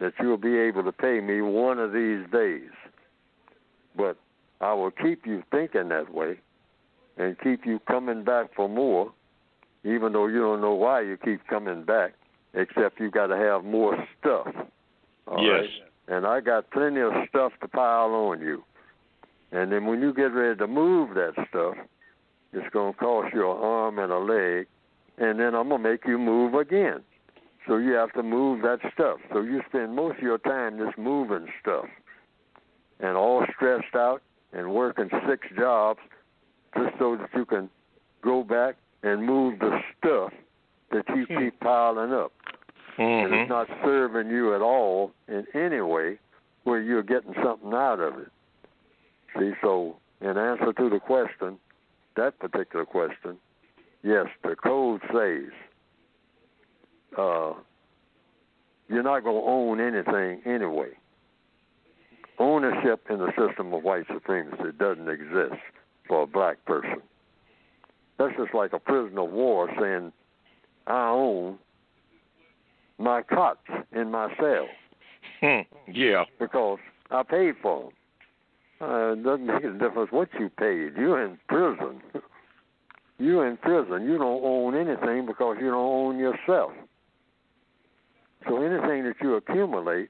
that you'll be able to pay me one of these days. But I will keep you thinking that way and keep you coming back for more, even though you don't know why you keep coming back, except you got to have more stuff. All yes. Right? And I got plenty of stuff to pile on you. And then when you get ready to move that stuff, it's going to cost you an arm and a leg, and then I'm going to make you move again. So you have to move that stuff. So you spend most of your time just moving stuff and all stressed out and working 6 jobs just so that you can go back and move the stuff that you keep piling up. And it's not serving you at all in any way where you're getting something out of it. See, so in answer to the question, that particular question, yes, the code says you're not going to own anything anyway. Ownership in the system of white supremacy doesn't exist for a black person. That's just like a prisoner of war saying, I own my cots in my cell. Yeah. Because I paid for them. It doesn't make a difference what you paid. You're in prison. You're in prison. You don't own anything because you don't own yourself. So anything that you accumulate,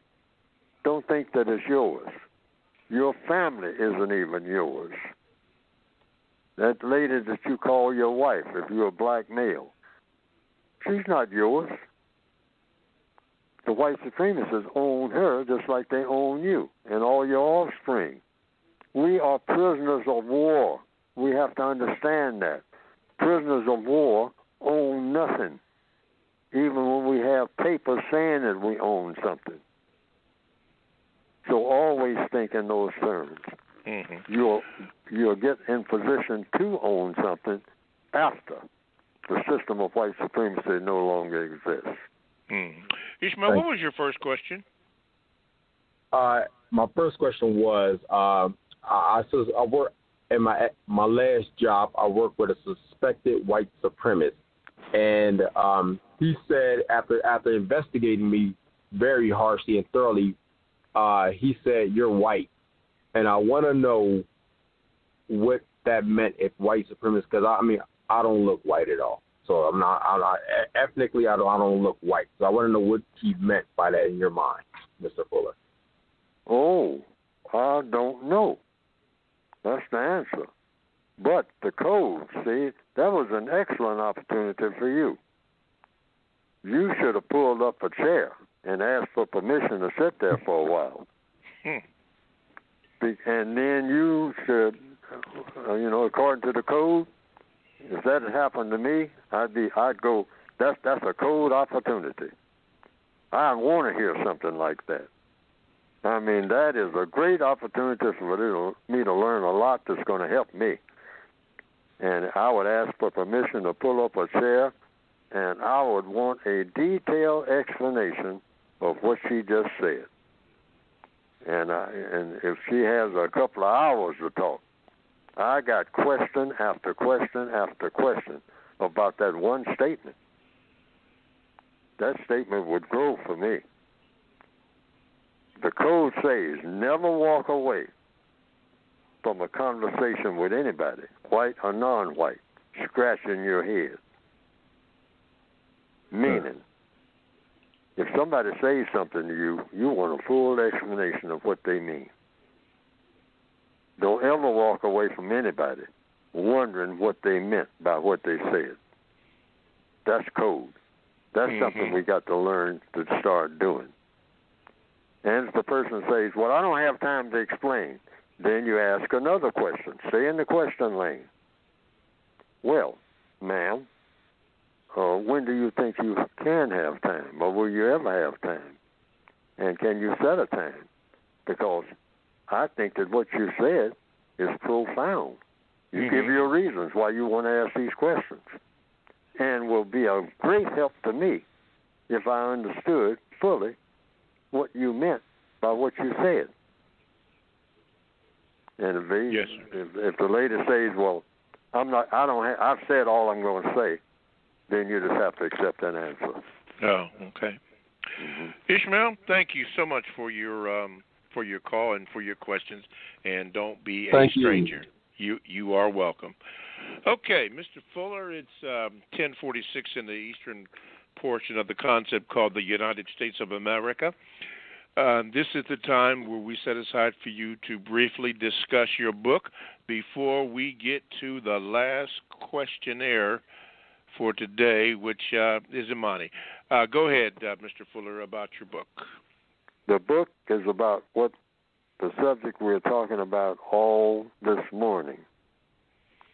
don't think that it's yours. Your family isn't even yours. That lady that you call your wife, if you're a black male, she's not yours. The white supremacists own her just like they own you and all your offspring. We are prisoners of war. We have to understand that. Prisoners of war own nothing, even when we have papers saying that we own something. So always think in those terms. You'll get in position to own something after the system of white supremacy no longer exists. Ishmael, what was your first question? My first question was, I work in my last job. I worked with a suspected white supremacist, and he said after investigating me very harshly and thoroughly, he said, "You're white," and I want to know what that meant if white supremacist, because I don't look white at all. So I'm not ethnically, I don't look white. So I want to know what he meant by that in your mind, Mr. Fuller. Oh, I don't know. That's the answer. But the code, see, that was an excellent opportunity for you. You should have pulled up a chair and asked for permission to sit there for a while. And then you should, according to the code, if that had happened to me, I'd go, that's a code opportunity. I want to hear something like that. I mean, that is a great opportunity for me to learn a lot that's going to help me. And I would ask for permission to pull up a chair, and I would want a detailed explanation of what she just said. And if she has a couple of hours to talk, I got question after question after question about that one statement. That statement would grow for me. The code says never walk away from a conversation with anybody, white or non-white, scratching your head. Meaning, if somebody says something to you, you want a full explanation of what they mean. Don't ever walk away from anybody wondering what they meant by what they said. That's code. That's something we got to learn to start doing. And if the person says, well, I don't have time to explain, then you ask another question. Stay in the question lane. Well, ma'am, when do you think you can have time, or will you ever have time? And can you set a time? Because I think that what you said is profound. You give your reasons why you want to ask these questions, and will be a great help to me if I understood fully what you meant by what you said. And if the lady says, "Well, I've said all I'm going to say," then you just have to accept that answer. Oh, okay. Ishmael, thank you so much for your call and for your questions. And don't be a stranger. You are welcome. Okay, Mr. Fuller, it's 10:46 in the eastern portion of the concept called the United States of America. This is the time where we set aside for you to briefly discuss your book before we get to the last questionnaire for today, which is Imani. Go ahead, Mr. Fuller, about your book. The book is about what the subject we're talking about all this morning,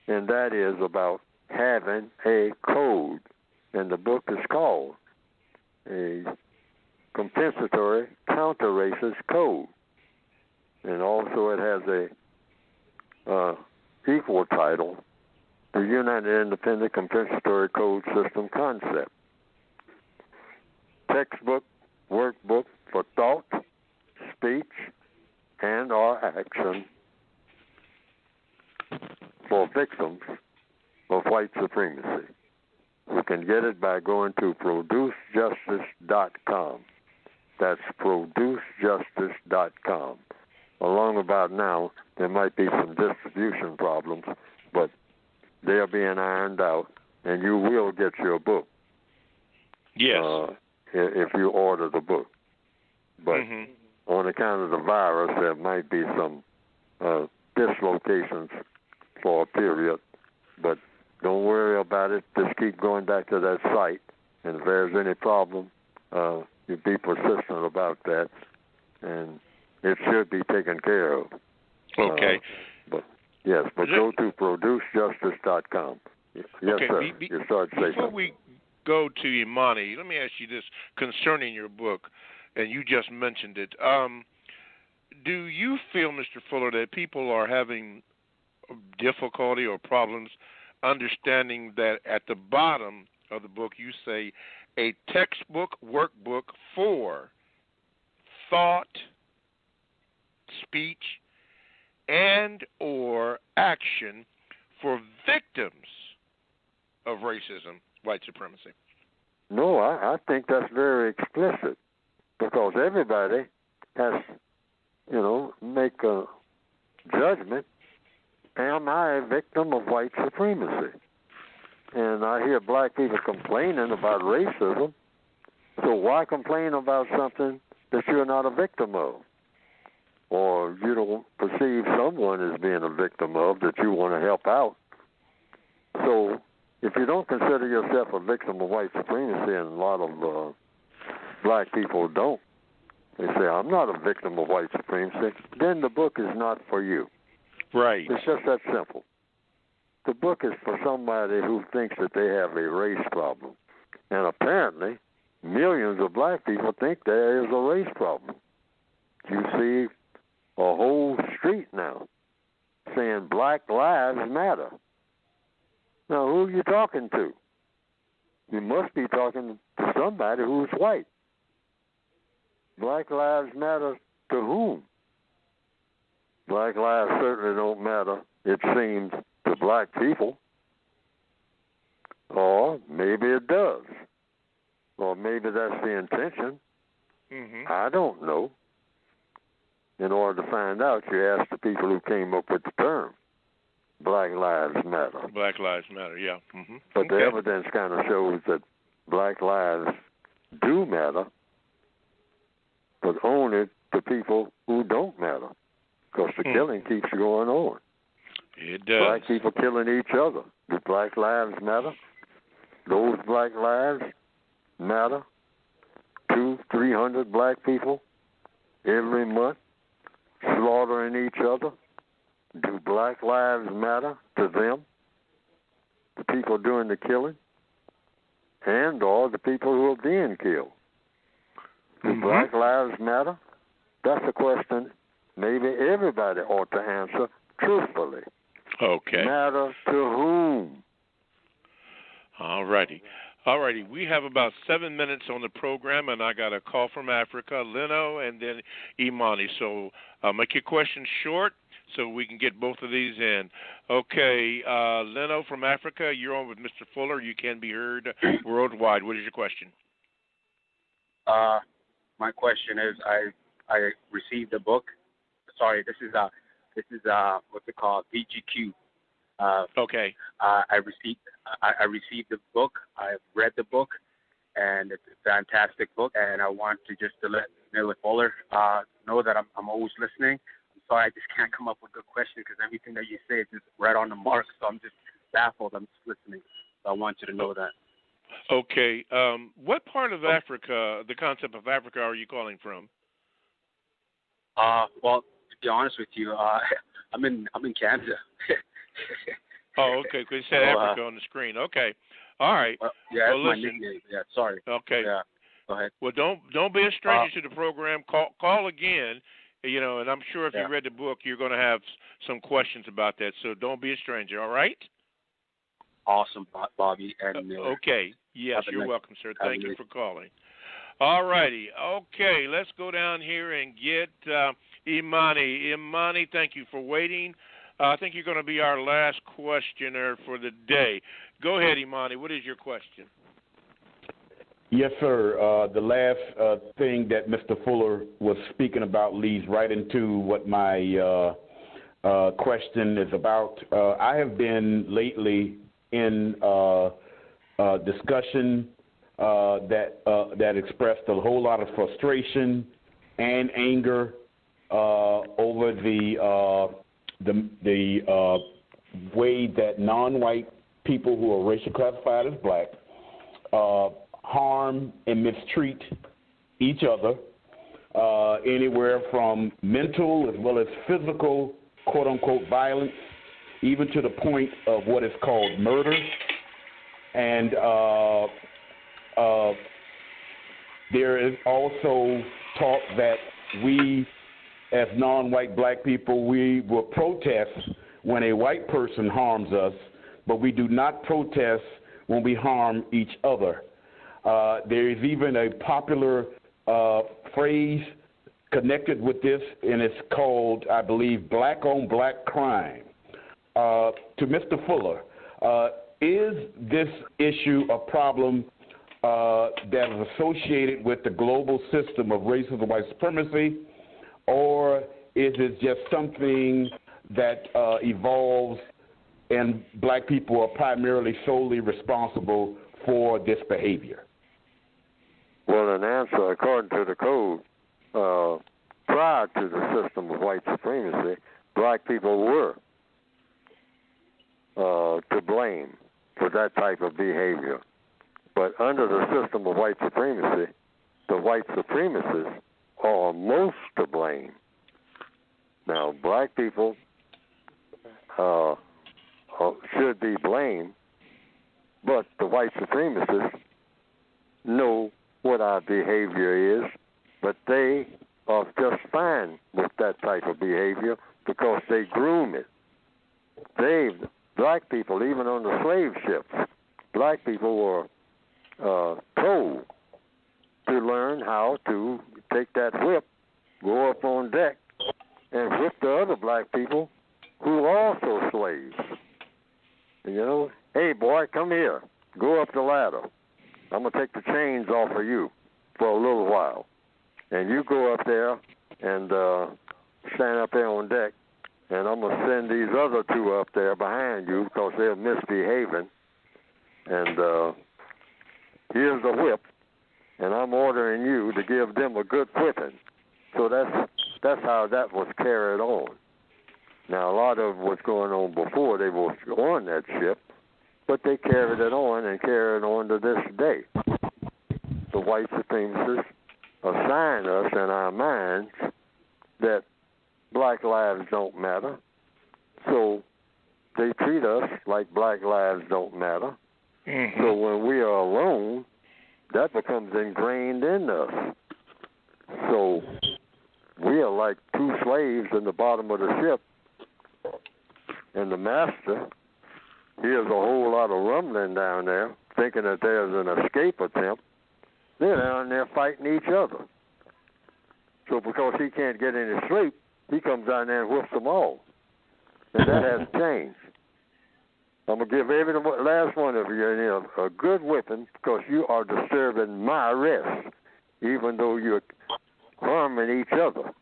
and that is about having a code. And the book is called A Compensatory Counter-Racist Code. And also it has a equal title, The United Independent Compensatory Code System Concept. Textbook, workbook for thought, speech, and or action for victims of white supremacy. You can get it by going to producejustice.com. That's producejustice.com. Along about now, there might be some distribution problems, but they're being ironed out, and you will get your book. Yes. If you order the book. But on account of the virus, there might be some dislocations for a period. But don't worry about it. Just keep going back to that site. And if there's any problem, you be persistent about that. And it should be taken care of. Okay. But go to producejustice.com. Yes, sir. You start saying before we go to Imani, let me ask you this concerning your book, and you just mentioned it. Do you feel, Mr. Fuller, that people are having difficulty or problems understanding that at the bottom of the book you say a textbook workbook for thought, speech, and or action for victims of racism, white supremacy? No, I think that's very explicit, because everybody has, make a judgment. Am I a victim of white supremacy? And I hear black people complaining about racism, so why complain about something that you're not a victim of? Or you don't perceive someone as being a victim of that you want to help out. So if you don't consider yourself a victim of white supremacy, and a lot of black people don't, they say, I'm not a victim of white supremacy, then the book is not for you. Right. It's just that simple. The book is for somebody who thinks that they have a race problem. And apparently, millions of black people think there is a race problem. You see a whole street now saying Black Lives Matter. Now, who are you talking to? You must be talking to somebody who's white. Black Lives Matter to whom? Black lives certainly don't matter, it seems, to black people. Or maybe it does. Or maybe that's the intention. I don't know. in order to find out, you ask the people who came up with the term, Black Lives Matter. Black Lives Matter, yeah. Mm-hmm. But the evidence kind of shows that black lives do matter, but only to people who don't matter, because the killing keeps going on. It does. Black people killing each other. Do black lives matter? Those black lives matter. 200-300 black people every month slaughtering each other. Do black lives matter to them? The people doing the killing? And or the people who are being killed? Do black lives matter? That's a question maybe everybody ought to answer truthfully. Okay. Matter to whom? All righty. We have about 7 minutes on the program, and I got a call from Africa, Leno, and then Imani. So make your questions short so we can get both of these in. Okay, Leno from Africa, you're on with Mr. Fuller. You can be heard worldwide. What is your question? My question is, I received a book. Sorry, this is what's it called? VGQ. Okay. I received the book. I've read the book, and it's a fantastic book. And I want to let Neely Fuller know that I'm always listening. I'm sorry, I just can't come up with good questions because everything that you say is just right on the mark. So I'm just baffled. I'm just listening. So I want you to know that. Okay. What part of Africa, the concept of Africa, are you calling from? Well, to be honest with you, I'm in Canada. Oh, okay. Because you said Africa on the screen. Okay. All right. Yeah, well, that's listen. my nickname. Yeah, sorry. Okay. Yeah. Go ahead. Well, don't be a stranger to the program. Call again. And I'm sure if you read the book, you're going to have some questions about that. So don't be a stranger. All right. Awesome, Bobby and Neely. Okay. Yes, you're welcome, sir. Thank you for calling. All righty. Okay, let's go down here and get Imani. Imani, thank you for waiting. I think you're going to be our last questioner for the day. Go ahead, Imani. What is your question? Yes, sir. The last thing that Mr. Fuller was speaking about leads right into what my question is about. I have been lately in discussion that expressed a whole lot of frustration and anger over the way that non-white people who are racially classified as black harm and mistreat each other, anywhere from mental as well as physical, quote-unquote, violence, even to the point of what is called murder. And there is also talk that we, as non-white black people, we will protest when a white person harms us, but we do not protest when we harm each other. There is even a popular phrase connected with this, and it's called, I believe, black-on-black crime. To Mr. Fuller, is this issue a problem that is associated with the global system of racism and white supremacy, or is it just something that evolves and black people are primarily solely responsible for this behavior? Well, an answer, according to the code, prior to the system of white supremacy, black people were to blame for that type of behavior. But under the system of white supremacy, the white supremacists are most to blame. Now, black people should be blamed, but the white supremacists know what our behavior is, but they are just fine with that type of behavior because they groom it. Black people, even on the slave ships, black people were told to learn how to take that whip, go up on deck, and whip the other black people who are also slaves. Hey, boy, come here. Go up the ladder. I'm going to take the chains off of you for a little while. And you go up there and stand up there on deck, and I'm going to send these other two up there behind you because they're misbehaving. And here's the whip, and I'm ordering you to give them a good whipping. So that's how that was carried on. Now, a lot of what's going on before they were on that ship, but they carried it on and carried on to this day. The white supremacists assign us in our minds that black lives don't matter, so they treat us like black lives don't matter. Mm-hmm. So when we are alone, that becomes ingrained in us. So we are like two slaves in the bottom of the ship, and the master hears a whole lot of rumbling down there, thinking that there's an escape attempt. They're down there fighting each other. So because he can't get any sleep, he comes down there and whips them all. And that hasn't changed. I'm going to give every last one of you a good whipping because you are disturbing my rest, even though you're harming each other.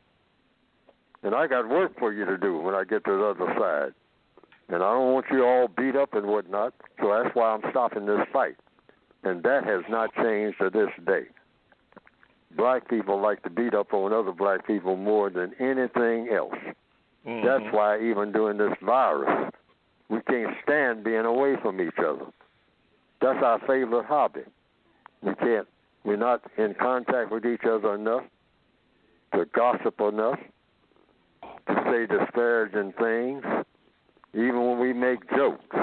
And I got work for you to do when I get to the other side. And I don't want you all beat up and whatnot, so that's why I'm stopping this fight. And that has not changed to this day. Black people like to beat up on other black people more than anything else. Mm-hmm. That's why even during this virus, we can't stand being away from each other. That's our favorite hobby. We're not in contact with each other enough to gossip enough, to say disparaging things. Even when we make jokes,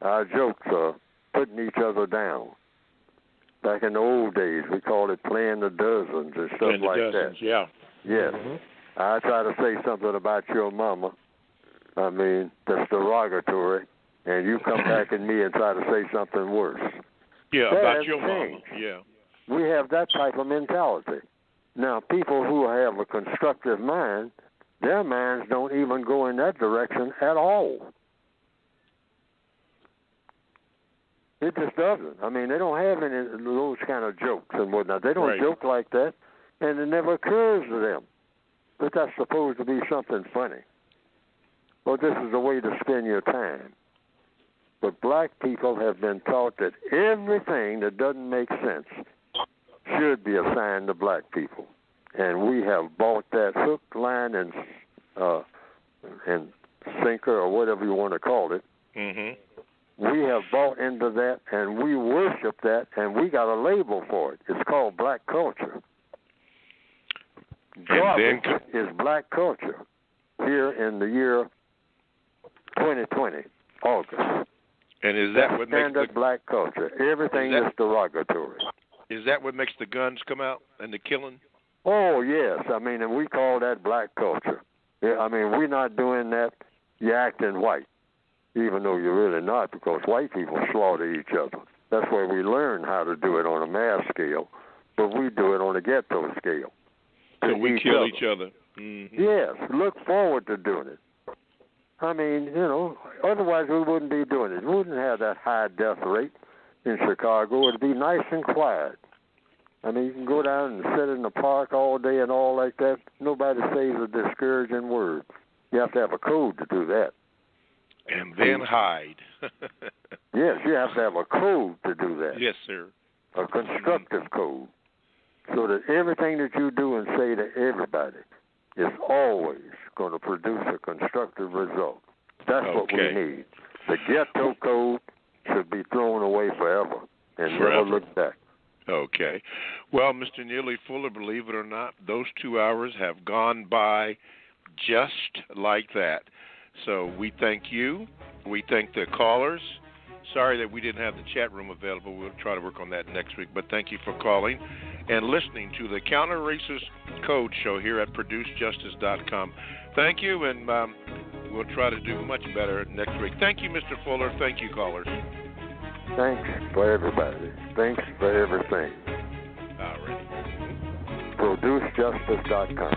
our jokes are putting each other down. Back in the old days, we called it playing the dozens and stuff like that. Yeah. Yes. Mm-hmm. I try to say something about your mama. I mean, that's derogatory, and you come back at me and try to say something worse. Yeah, that about your changed. mama. Yeah. We have that type of mentality. Now, people who have a constructive mind, their minds don't even go in that direction at all. It just doesn't. I mean, they don't have any of those kind of jokes and whatnot. They don't joke like that, and it never occurs to them that that's supposed to be something funny. Well, this is a way to spend your time. But black people have been taught that everything that doesn't make sense should be assigned to black people. And we have bought that hook, line, and sinker, or whatever you want to call it. Mm-hmm. We have bought into that, and we worship that, and we got a label for it. It's called black culture. Garbage is black culture here in the year 2020, August. And is that what makes the black culture? Everything is derogatory. Is that what makes the guns come out and the killing? Oh, yes. I mean, and we call that black culture. Yeah, I mean, we're not doing that. You're acting white, even though you're really not, because white people slaughter each other. That's where we learn how to do it on a mass scale, but we do it on a ghetto scale. So we kill each other. Mm-hmm. Yes, look forward to doing it. I mean, otherwise we wouldn't be doing it. We wouldn't have that high death rate in Chicago. It'd be nice and quiet. I mean, you can go down and sit in the park all day and all like that. Nobody says a discouraging word. You have to have a code to do that. And then hide. Yes, you have to have a code to do that. Yes, sir. A constructive code. So that everything that you do and say to everybody is always going to produce a constructive result. That's what we need. The ghetto code should be thrown away forever and never look back. Okay. Well, Mr. Neely Fuller, believe it or not, those 2 hours have gone by just like that. So we thank you. We thank the callers. Sorry that we didn't have the chat room available. We'll try to work on that next week. But thank you for calling and listening to the Counter Racist Code Show here at ProduceJustice.com. Thank you, and we'll try to do much better next week. Thank you, Mr. Fuller. Thank you, callers. Thanks for everybody. Thanks for everything. All right. ProduceJustice.com.